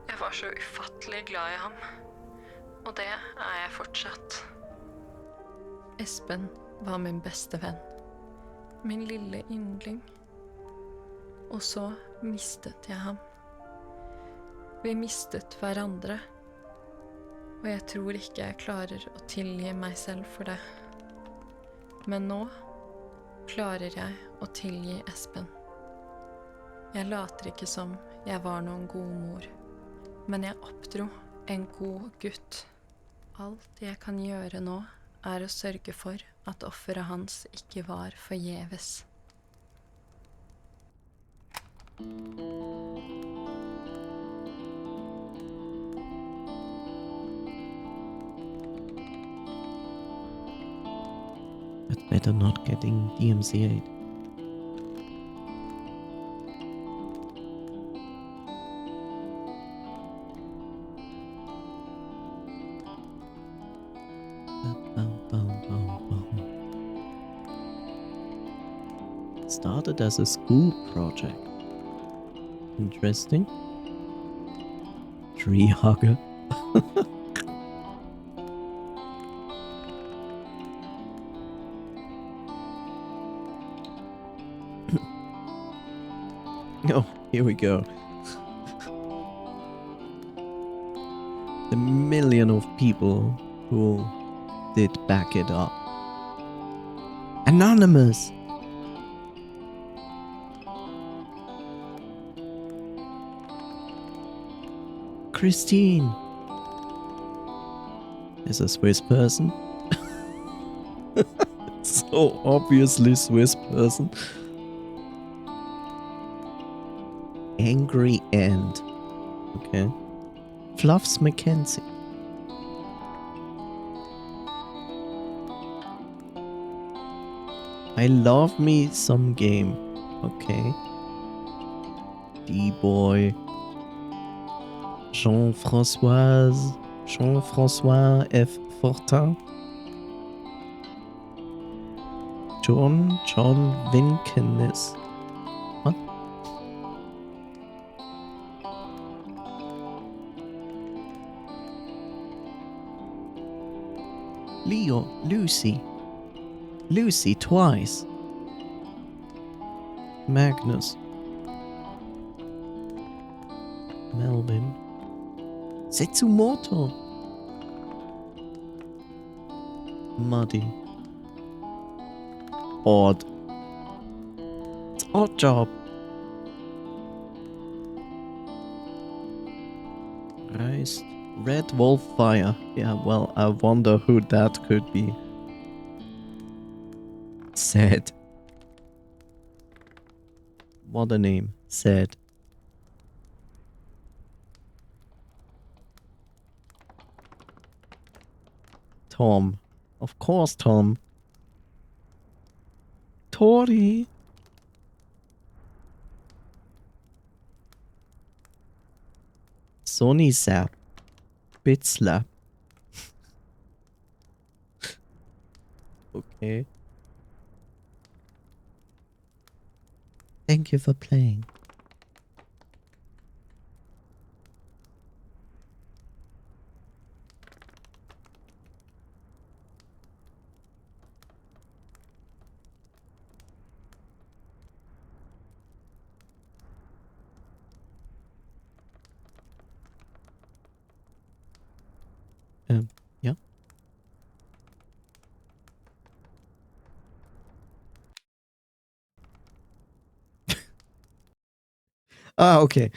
Jeg var så ufattelig glad i ham. Og det er jeg fortsatt. Espen var min beste venn. Min lille yndling. Og så mistet jeg ham. Vi mistet hverandre. Og jeg tror ikke jeg klarer å tilgi meg selv for det. Men nå klarer jeg å tilgi Espen. Jeg later ikke som jeg var noen god mor. Men jeg oppdro en god gutt. Alt jeg kan gjøre nå, er å sørge for at offeret hans ikke var forgjeves. That's better not getting DMCA'd. Started as a school project. Interesting. Tree hugger. Oh, here we go. The million of people who did back it up. Anonymous! Christine! Is a Swiss person? So obviously Swiss person. Angry Ant. Okay. Fluffs Mackenzie. I love me some game. Okay. D-Boy. Jean-François F. Fortin. John Vinkenes. What? Leo, Lucy twice. Magnus. Melvin. Setsumoto. Muddy. Odd. It's odd job. Reist. Red Wolf Fire. Yeah, well, I wonder who that could be. Sad. What a name. Sad. Tom. Of course, Tom. Tori. Sony Zap. Bit Slap. Okay. Thank you for playing. Yeah. Ah, okay.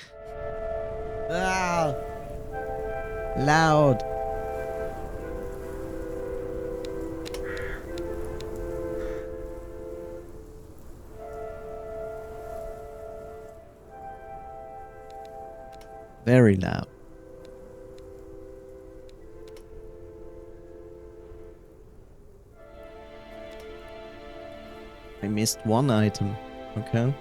Ah, loud. Very loud. I missed one item. Okay.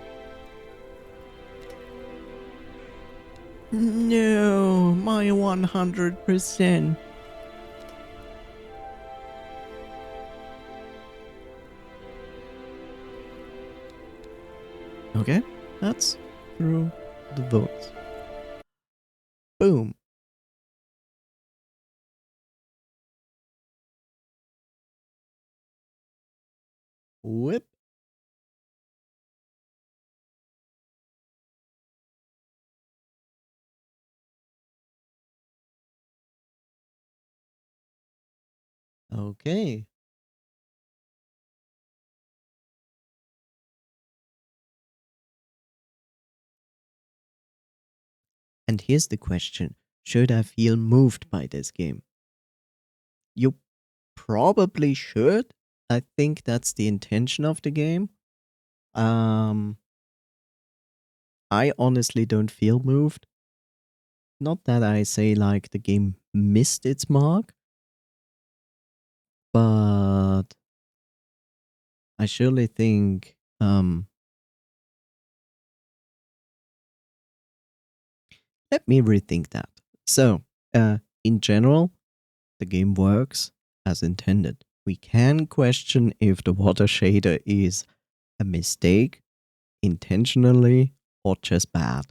No, my 100%. Okay, that's through the votes. Boom. Whip. Okay. And here's the question. Should I feel moved by this game? You probably should. I think that's the intention of the game. I honestly don't feel moved. Not that I say like the game missed its mark, but I surely think let me rethink that. So, in general, the game works as intended. We can question if the water shader is a mistake, intentionally, or just bad.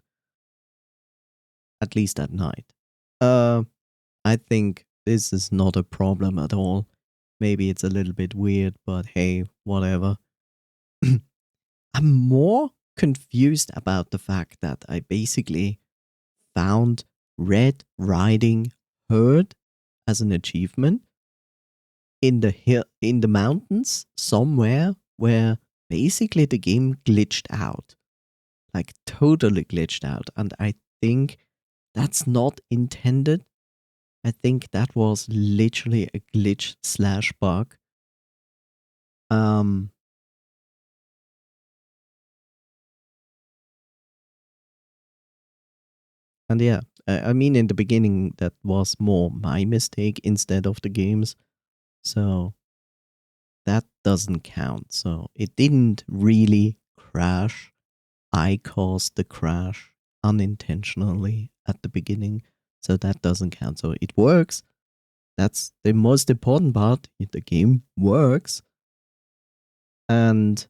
At least at night. I think this is not a problem at all. Maybe it's a little bit weird, but hey, whatever. I'm more confused about the fact that I basically found Red Riding Herd as an achievement in the mountains somewhere where basically the game glitched out, like totally glitched out, and I think that's not intended. I think that was literally a glitch slash bug. Um, and yeah, I mean, in the beginning, that was more my mistake instead of the game's. So that doesn't count. So it didn't really crash. I caused the crash unintentionally at the beginning. So that doesn't count. So it works. That's the most important part. The game works. And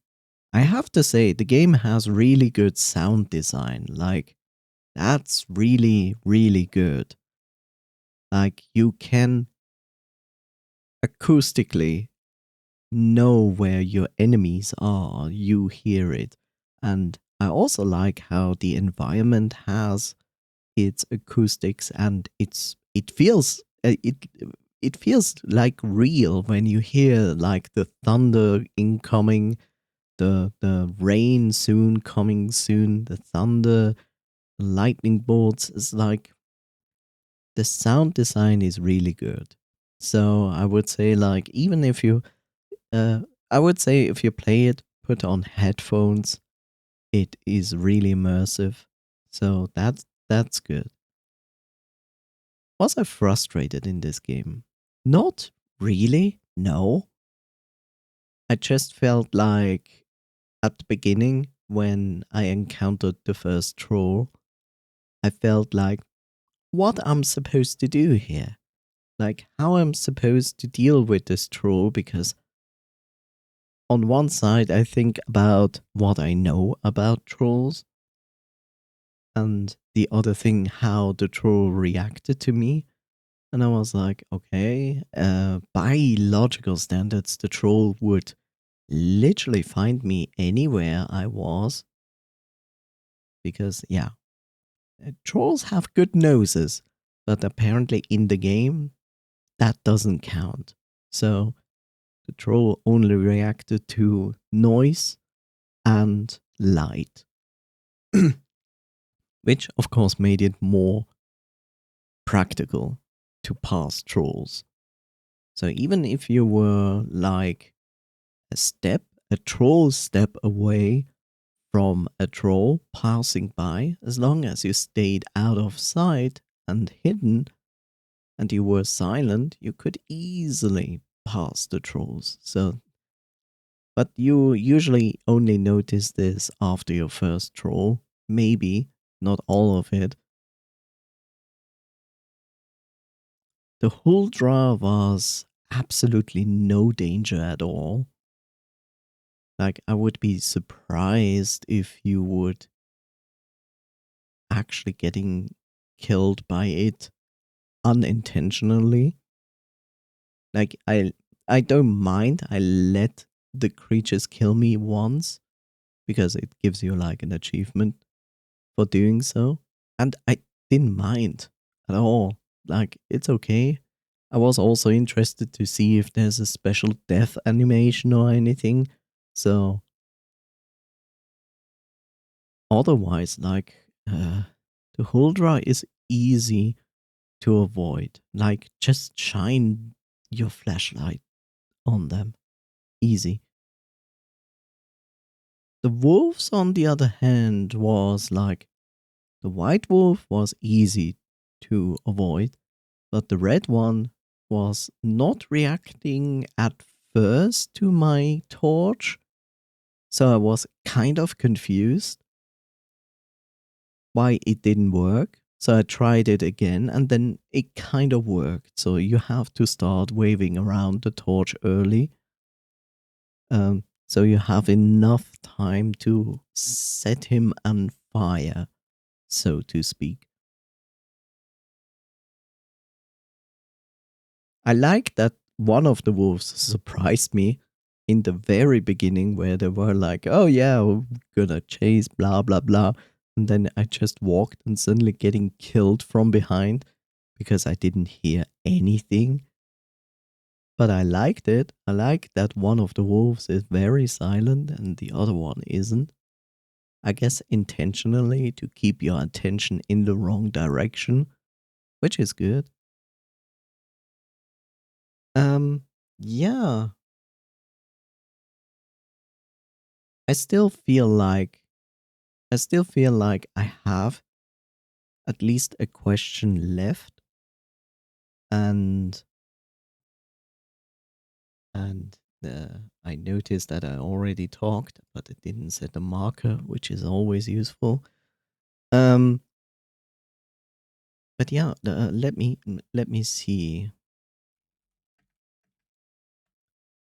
I have to say, the game has really good sound design. Like, that's really, really good. Like, you can acoustically know where your enemies are. You hear it. And I also like how the environment has its acoustics, and it feels like real when you hear like the thunder incoming, the rain soon coming soon, the thunder, lightning bolts. Is like the sound design is really good. So I would say, like, even if you I would say if you play it, put on headphones, it is really immersive. So that's good. Was I frustrated in this game? Not really, no. I just felt like at the beginning when I encountered the first troll, I felt like what I'm supposed to do here. Like how I'm supposed to deal with this troll, because on one side I think about what I know about trolls, and the other thing how the troll reacted to me. And I was like, okay, by logical standards, the troll would literally find me anywhere I was. Because, yeah, trolls have good noses, but apparently in the game, that doesn't count. So the troll only reacted to noise and light, which of course made it more practical to pass trolls. So even if you were like a troll step away from a troll passing by, as long as you stayed out of sight and hidden and you were silent, you could easily pass the trolls. So, but you usually only notice this after your first troll, maybe not all of it. The Huldra was absolutely no danger at all. Like, I would be surprised if you would actually getting killed by it unintentionally. Like, I don't mind. I let the creatures kill me once because it gives you like an achievement for doing so. And I didn't mind at all. Like, it's okay. I was also interested to see if there's a special death animation or anything. So otherwise, like, the Huldra is easy to avoid. Like, just shine your flashlight on them. Easy. The wolves, on the other hand, was like, the white wolf was easy to avoid, but the red one was not reacting at first to my torch. So I was kind of confused why it didn't work. So I tried it again and then it kind of worked. So you have to start waving around the torch early. So you have enough time to set him on fire, so to speak. I like that one of the wolves surprised me in the very beginning where they were like, oh yeah, we're gonna chase, blah, blah, blah. And then I just walked and suddenly getting killed from behind because I didn't hear anything. But I liked it. I like that one of the wolves is very silent and the other one isn't. I guess intentionally to keep your attention in the wrong direction, which is good. Yeah. I still feel like I have at least a question left, and I noticed that I already talked, but it didn't set a marker, which is always useful. But yeah, let me see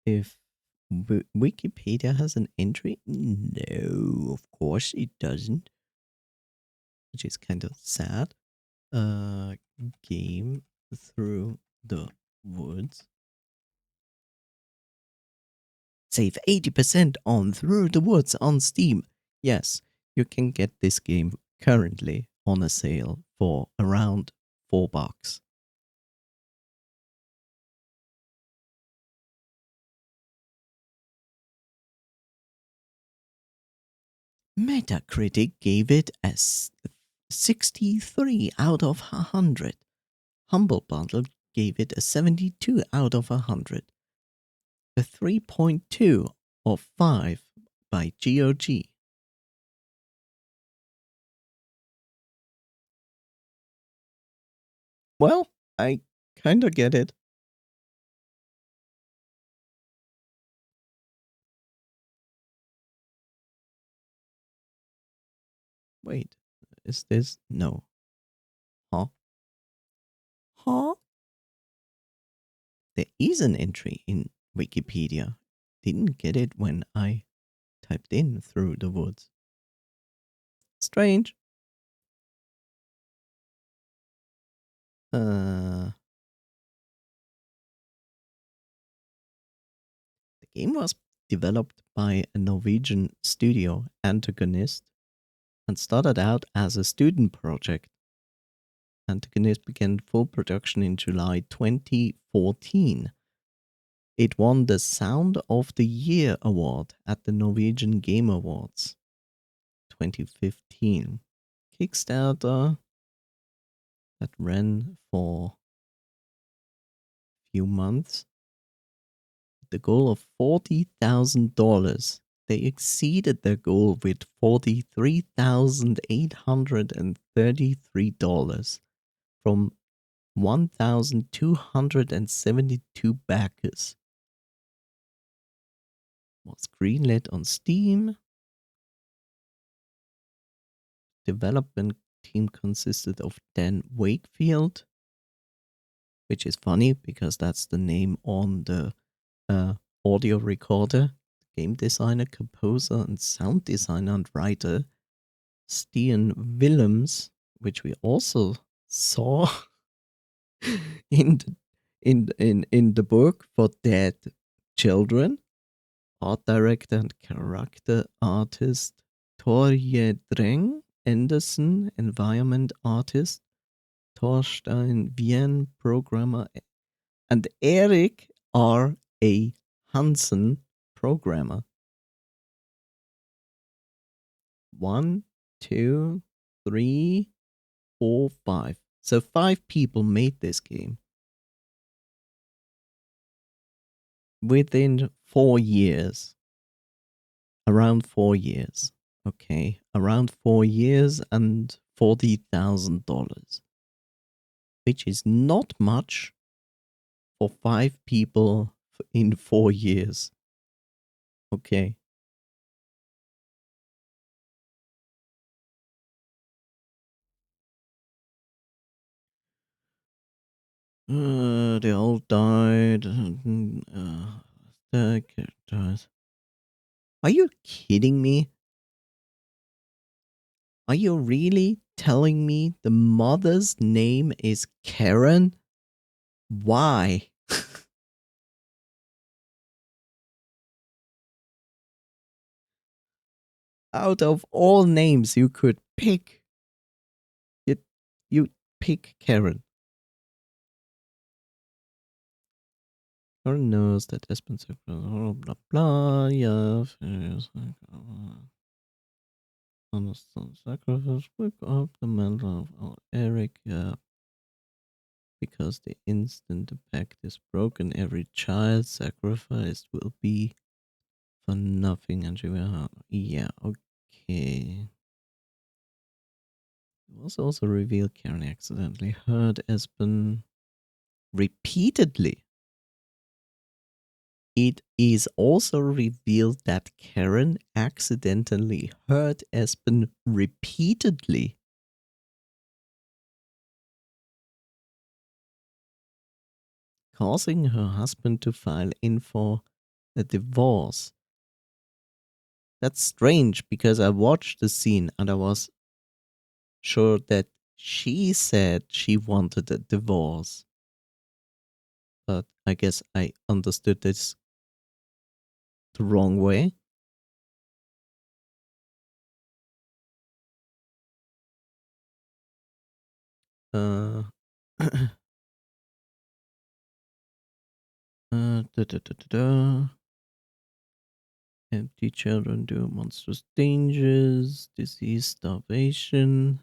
if Wikipedia has an entry. No, of course it doesn't, which is kind of sad. Game through the woods. Save 80% on Through the Woods on Steam. Yes, you can get this game currently on a sale for around $4. Metacritic gave it a 63 out of 100. Humble Bundle gave it a 72 out of 100. A 3.2 of 5 by GOG. Well, I kinda get it. Wait, is this? No. Huh? Huh? There is an entry in Wikipedia. Didn't get it when I typed in Through the Woods. Strange. The game was developed by a Norwegian studio, Antagonist, and started out as a student project. Antagonist began full production in July 2014. It won the Sound of the Year award at the Norwegian Game Awards 2015. Kickstarter that ran for a few months. The goal of $40,000. They exceeded their goal with $43,833 from 1,272 backers. Was greenlit on Steam. Development team consisted of Dan Wakefield, which is funny because that's the name on the audio recorder. Game designer, composer, and sound designer and writer Stian Willems, which we also saw in the book for Dead Children. Art director and character artist Torje Dreng Andersen, environment artist Torstein Wien, programmer, and Erik R. A. Hansen, programmer. 1, 2, 3, 4, 5. So 5 people made this game. Within 4 years. Around 4 years. Okay. Around 4 years and $40,000. Which is not much for 5 people in 4 years. Okay. They all died. The characters. Are you kidding me? Are you really telling me the mother's name is Karen? Why? out of all names you could pick, you pick Karen. Karen knows that Espen blah blah blah. Yeah, understand sacrifice. Wake up the mental of Eric. Yeah, because the instant the pact is broken, every child sacrificed will be for nothing, and she will have. Yeah, okay. It was also revealed Karen accidentally hurt Espen repeatedly. It is also revealed that Karen accidentally hurt Espen repeatedly. Causing her husband to file in for a divorce. That's strange because I watched the scene and I was sure that she said she wanted a divorce. But I guess I understood this the wrong way. Uh, da, da, da, da, da. Empty children do monstrous dangers, disease, starvation,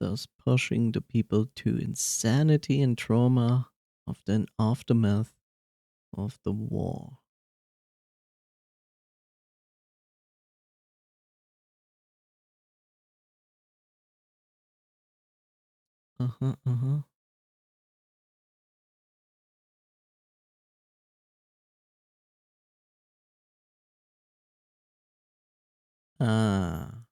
thus pushing the people to insanity and trauma of the aftermath of the war. Uh-huh, uh-huh. Ah.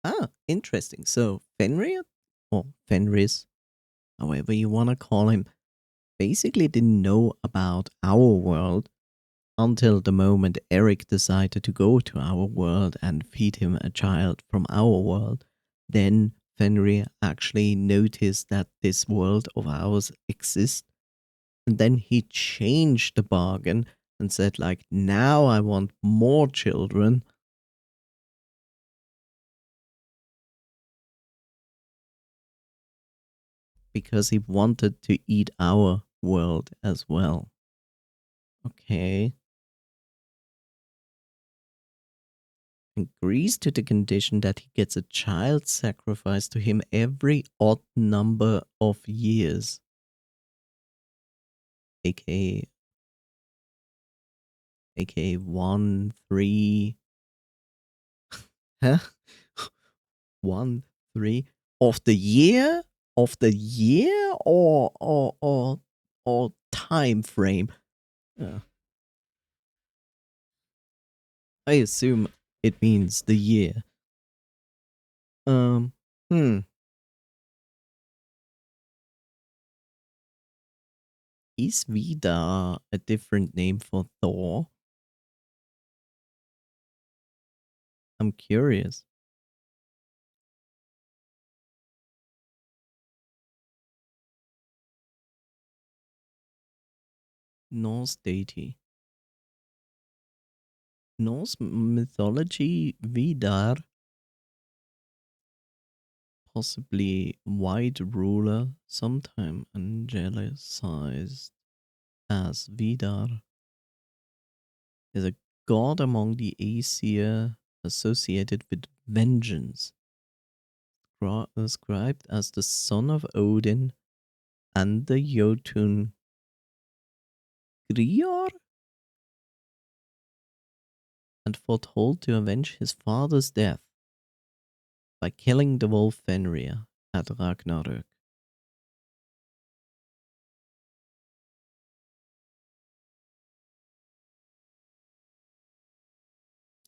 Ah, interesting. So Fenrir, or Fenris, however you want to call him, basically didn't know about our world until the moment Eric decided to go to our world and feed him a child from our world. Then Fenrir actually noticed that this world of ours exists. And then he changed the bargain and said, like, now I want more children. Because he wanted to eat our world as well. Okay. Agrees to the condition that he gets a child sacrificed to him every odd number of years. aka 1 3 huh 1 3 of the year or time frame. Yeah. I assume it means the year. um hmm is Vidar a different name for Thor? I'm curious. Norse deity. Norse mythology, Vidar, possibly white ruler, sometime angelicized as Vidar, is a god among the Aesir associated with vengeance, described as the son of Odin and the Jotun Grior, and foretold to avenge his father's death by killing the wolf Fenrir at Ragnarök.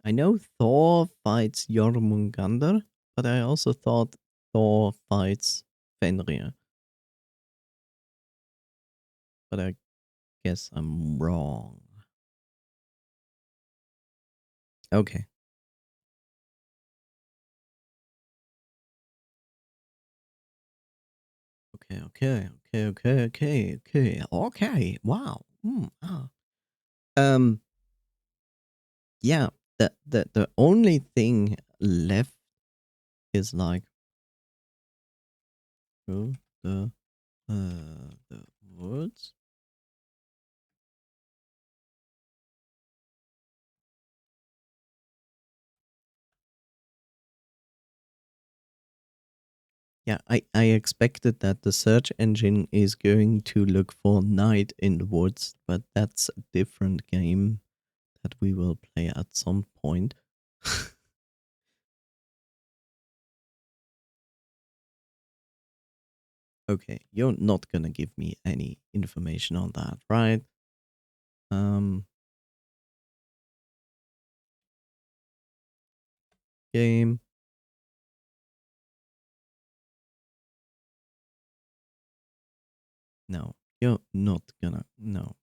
I know Thor fights Jormungandr, but I also thought Thor fights Fenrir. But I guess I'm wrong. Okay. Okay. Wow. Um. Yeah. The only thing left is like through the woods. Yeah, I expected that the search engine is going to look for night in the woods, but that's a different game that we will play at some point. Okay, you're not gonna give me any information on that, right? Game. No, you're not gonna. No.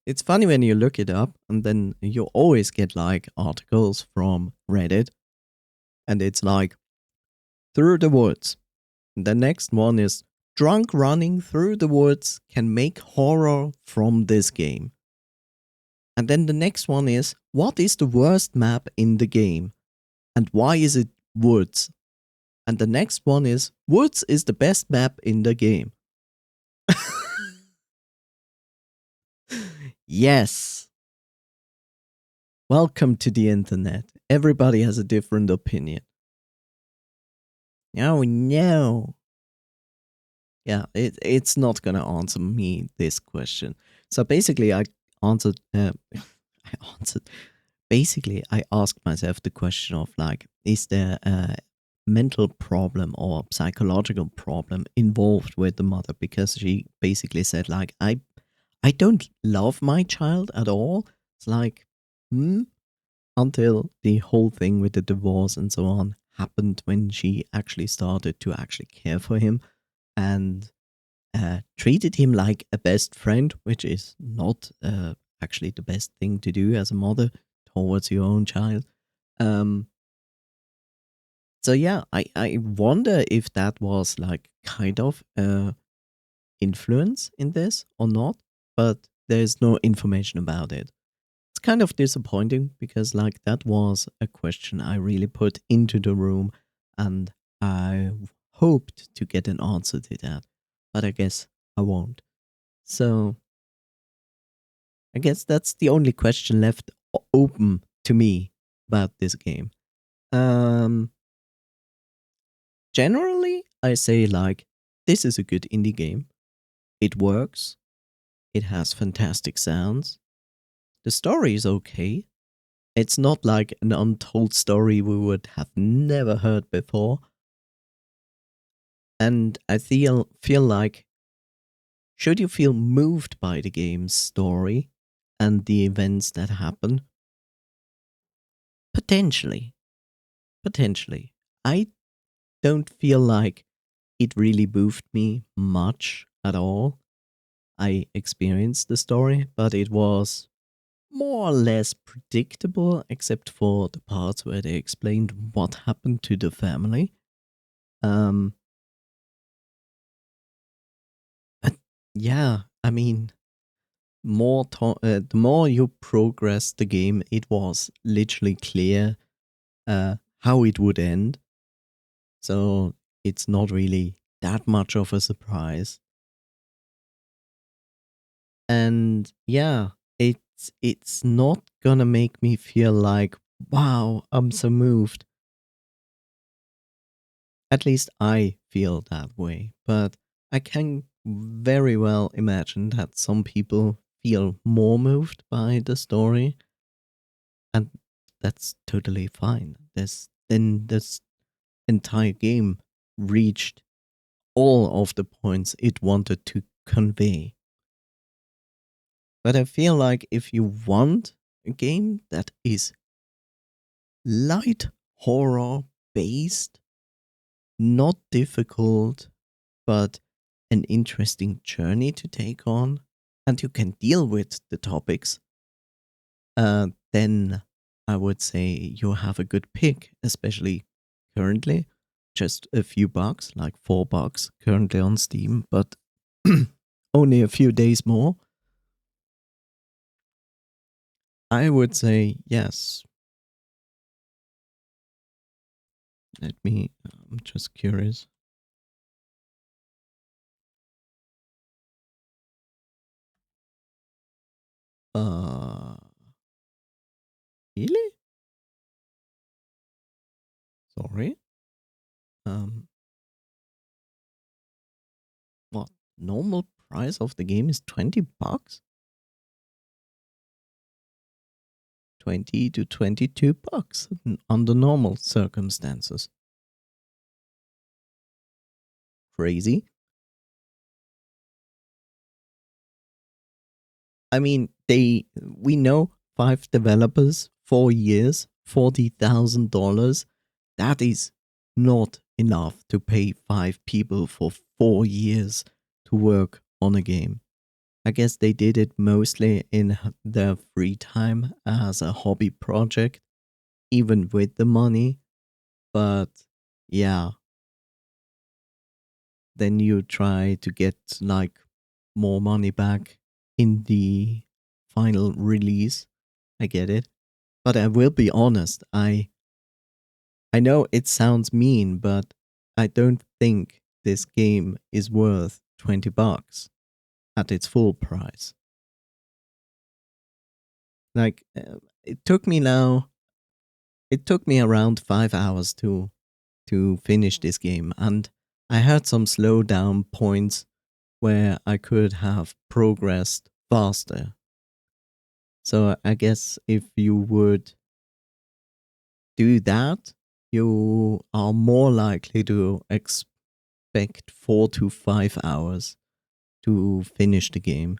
It's funny when you look it up and then you always get like articles from Reddit and it's like through the woods. The next one is drunk running through the woods can make horror from this game. And then the next one is what is the worst map in the game and why is it woods? And the next one is woods is the best map in the game. Yes. Welcome to the internet. Everybody has a different opinion. Oh no. Yeah, it's not gonna answer me this question. So basically, I answered. I answered. Basically, I asked myself the question of like, is there a mental problem or psychological problem involved with the mother? Because she basically said like, I don't love my child at all. It's like, until the whole thing with the divorce and so on happened when she actually started to actually care for him and treated him like a best friend, which is not actually the best thing to do as a mother towards your own child. So yeah, I wonder if that was like kind of influence in this or not, but there's no information about it. It's kind of disappointing because like that was a question I really put into the room and I hoped to get an answer to that, but I guess I won't. So I guess that's the only question left open to me about this game. Generally, I say like this is a good indie game. It works. It has fantastic sounds. The story is okay. It's not like an untold story we would have never heard before. And I feel like should you feel moved by the game's story and the events that happen? Potentially. Potentially. I don't feel like it really moved me much at all. I experienced the story, but it was more or less predictable, except for the parts where they explained what happened to the family. But yeah, I mean, the more you progress the game, it was literally clear how it would end. So it's not really that much of a surprise. And yeah, it's not gonna make me feel like, wow, I'm so moved. At least I feel that way. But I can very well imagine that some people feel more moved by the story. And that's totally fine. This entire game reached all of the points it wanted to convey. But I feel like if you want a game that is light horror based, not difficult, but an interesting journey to take on and you can deal with the topics, then I would say you have a good pick, especially currently. Just a few bucks, like $4 currently on Steam, but only a few days more. I would say yes. I'm just curious. Really? Sorry. What? Normal price of the game is $20? 20 to $22 under normal circumstances. Crazy. I mean, we know 5 developers, 4 years, $40,000. That is not enough to pay 5 people for 4 years to work on a game. I guess they did it mostly in their free time as a hobby project, even with the money. But yeah, then you try to get like more money back in the final release. I get it. But I will be honest, I know it sounds mean, but I don't think this game is worth $20 at its full price. Like it took me around 5 hours to finish this game, and I had some slowdown points where I could have progressed faster. So I guess if you would do that, you are more likely to expect 4 to 5 hours to finish the game.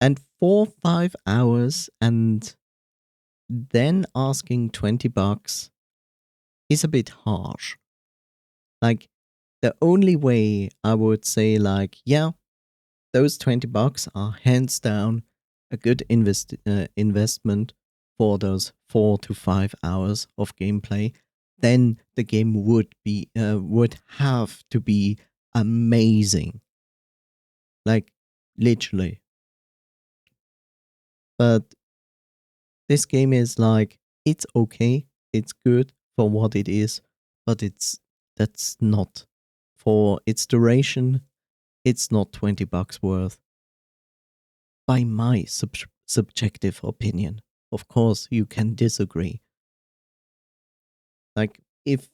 And 4-5 hours and then asking $20 is a bit harsh. Like, the only way I would say, like, yeah, those $20 are hands down a good investment for those 4 to 5 hours of gameplay, then the game would have to be amazing, like literally. But this game is like, it's okay, it's good for what it is, but that's not for its duration. It's not $20 worth, by my subjective opinion. Of course, you can disagree. Like, if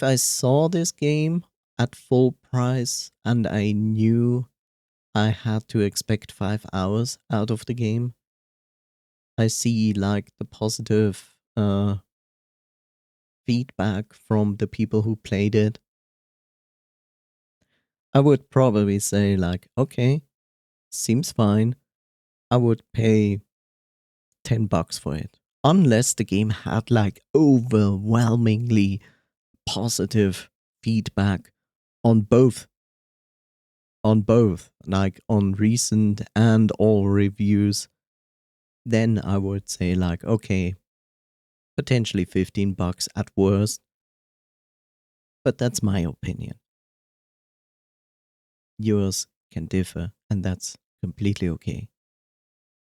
I saw this game at full price and I knew I had to expect 5 hours out of the game, I see like the positive feedback from the people who played it. I would probably say like, okay, seems fine. I would pay $10 for it. Unless the game had like overwhelmingly positive feedback on both, like on recent and all reviews, then I would say like, okay, potentially $15 at worst. But that's my opinion. Yours can differ, and that's completely okay.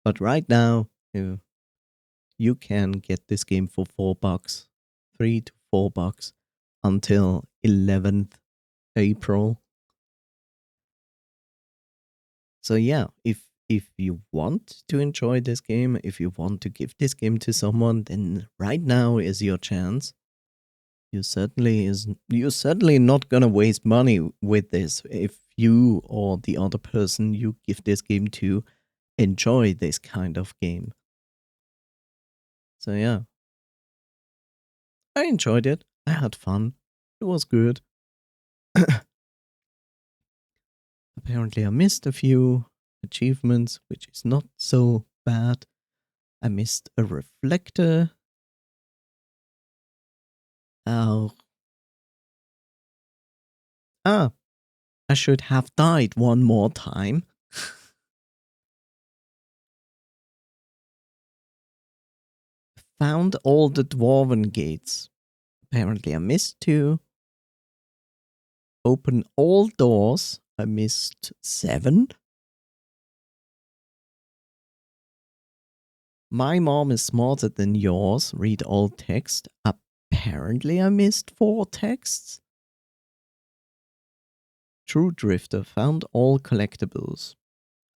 But right now, you can get this game for $4, $3 to $4 until 11th April. So yeah, if you want to enjoy this game, if you want to give this game to someone, then right now is your chance. You're certainly not gonna waste money with this if you or the other person you give this game to enjoy this kind of game. So yeah, I enjoyed it. I had fun. It was good. Apparently, I missed a few achievements, which is not so bad. I missed a reflector. Oh, Ah, I should have died one more time. Found all the dwarven gates. Apparently I missed 2. Open all doors. I missed 7. My mom is smarter than yours. Read all text. Apparently I missed 4 texts. True Drifter found all collectibles.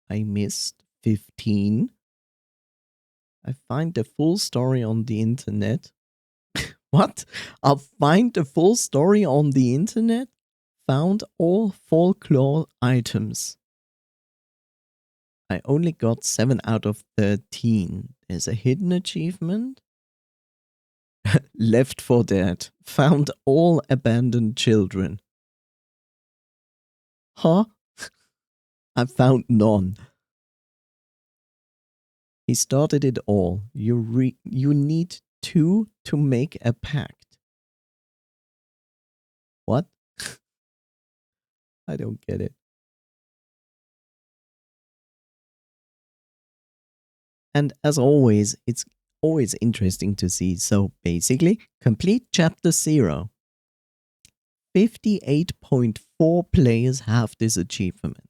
I missed 15. I find the full story on the internet. What? I'll find the full story on the internet? Found all folklore items. I only got 7 out of 13. There's a hidden achievement. Left 4 Dead. Found all abandoned children. Huh? I found none. He started it all. You need 2 to make a pact. What? I don't get it. And as always, it's always interesting to see. So basically, complete chapter 0. 58.4 players have this achievement.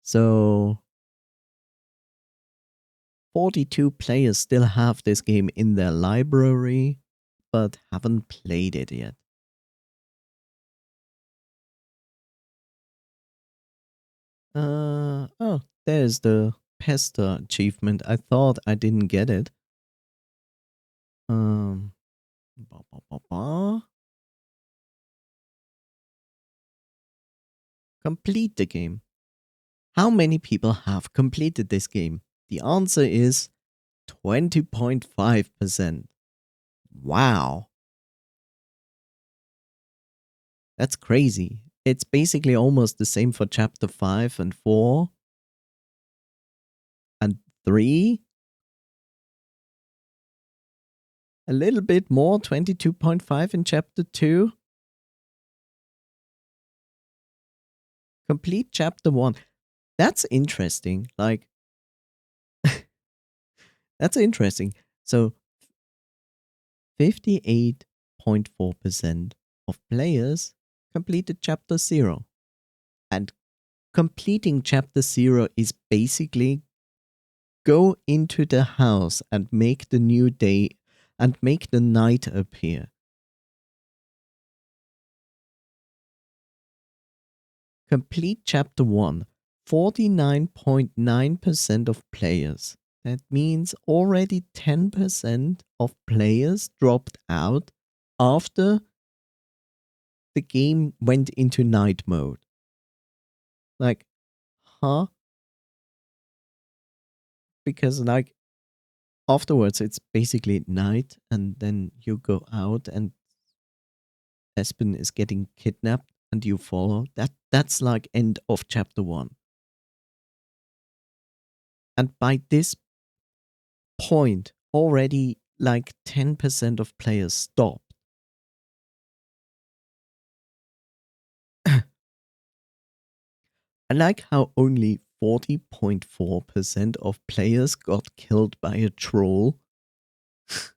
So 42 players still have this game in their library, but haven't played it yet. Oh, there's the Pester achievement. I thought I didn't get it. Ba, ba, ba, ba. Complete the game. How many people have completed this game? The answer is 20.5%. Wow. That's crazy. It's basically almost the same for chapter 5 and 4 and 3. A little bit more, 22.5 in chapter 2. Complete chapter 1. That's interesting. Like, that's interesting. So, 58.4% of players completed chapter 0. And completing chapter 0 is basically go into the house and make the new day and make the night appear. Complete chapter 1. 49.9% of players. That means already 10% of players dropped out after the game went into night mode. Like, huh? Because, like, afterwards it's basically night and then you go out and Espen is getting kidnapped and you follow. That's like end of chapter 1. And by this point, already like 10% of players stopped. I like how only 40.4% of players got killed by a troll. It's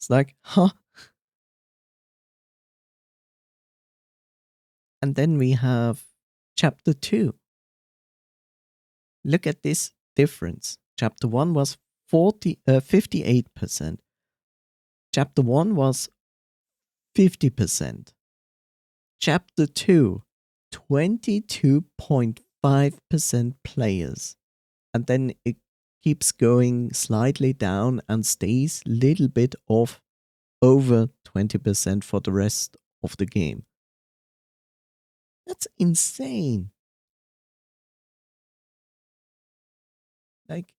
like, huh? And then we have chapter 2. Look at this difference. Chapter 1 was 58%. Chapter 1 was 50%. Chapter 2, 22.5% players. And then it keeps going slightly down and stays a little bit off over 20% for the rest of the game. That's insane. Like,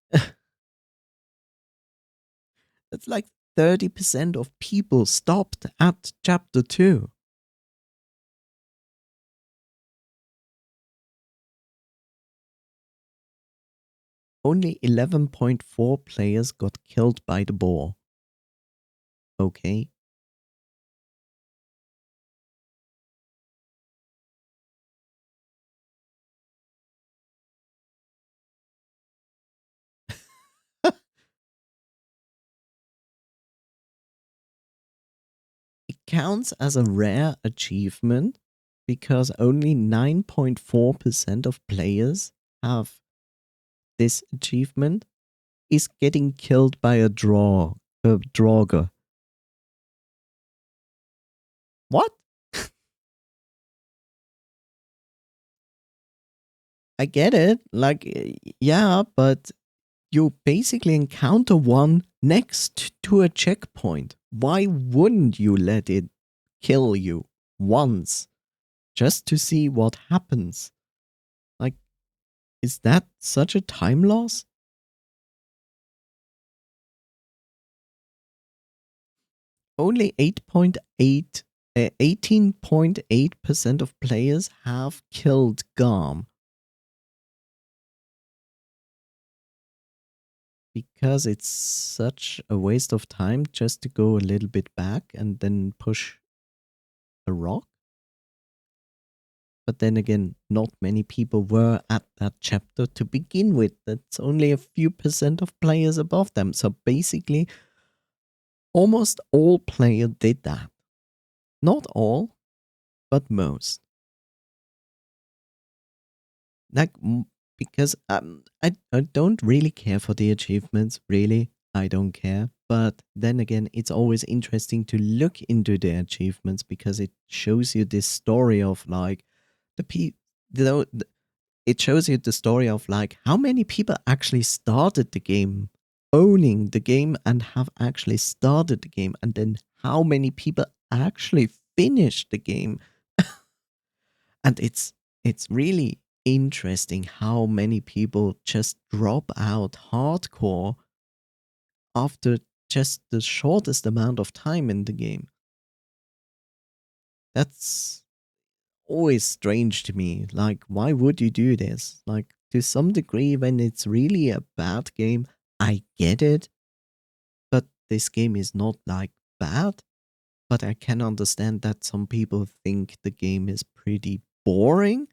that's like 30% of people stopped at chapter 2. Only 11.4 players got killed by the boar. okay. It counts as a rare achievement because only 9.4% of players have this achievement. Is getting killed by a draugr. What? I get it. Like, yeah, but you basically encounter one next to a checkpoint. Why wouldn't you let it kill you once just to see what happens? Like, is that such a time loss? Only 18.8% of players have killed Garm. Because it's such a waste of time just to go a little bit back and then push a rock. But then again, not many people were at that chapter to begin with. That's only a few percent of players above them. So basically, almost all players did that. Not all, but most. Like, because I don't really care for the achievements, really. I don't care. But then again, it's always interesting to look into the achievements because it shows you this story of like it shows you the story of like how many people actually started the game, owning the game and have actually started the game, and then how many people actually finished the game. And it's really interesting how many people just drop out hardcore after just the shortest amount of time in the game. That's always strange to me. Like, why would you do this? Like, to some degree, when it's really a bad game, I get it. But this game is not like bad. But I can understand that some people think the game is pretty boring.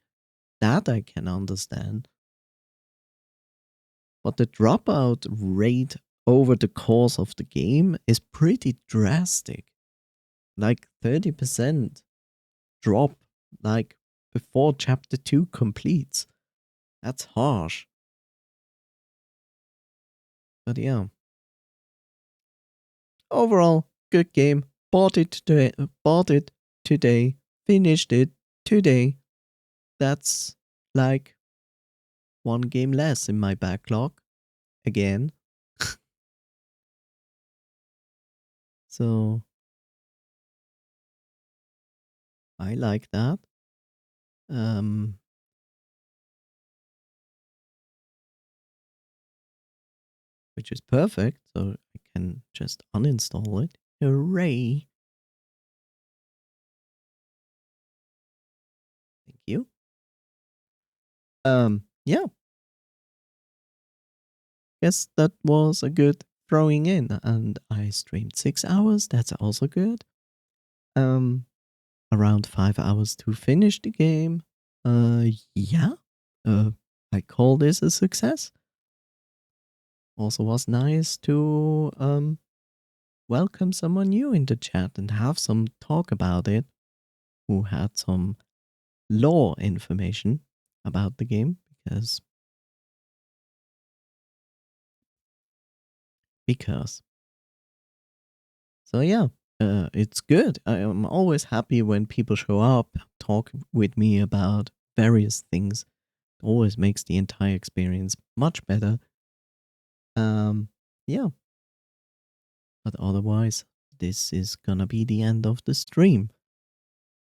That I can understand. But the dropout rate over the course of the game is pretty drastic. Like 30% drop, like before chapter 2 completes. That's harsh. But yeah. Overall, good game. Bought it today. Finished it today. That's like one game less in my backlog. Again. So I like that. Which is perfect, so I can just uninstall it. Hooray! Thank you. Yeah. Guess that was a good throwing in, and I streamed 6 hours. That's also good. Around 5 hours to finish the game. Yeah. I call this a success. Also was nice to welcome someone new in the chat and have some talk about it who had some lore information about the game because so yeah, it's good. I am always happy when people show up, talk with me about various things. It always makes the entire experience much better. Yeah. But otherwise, this is gonna be the end of the stream.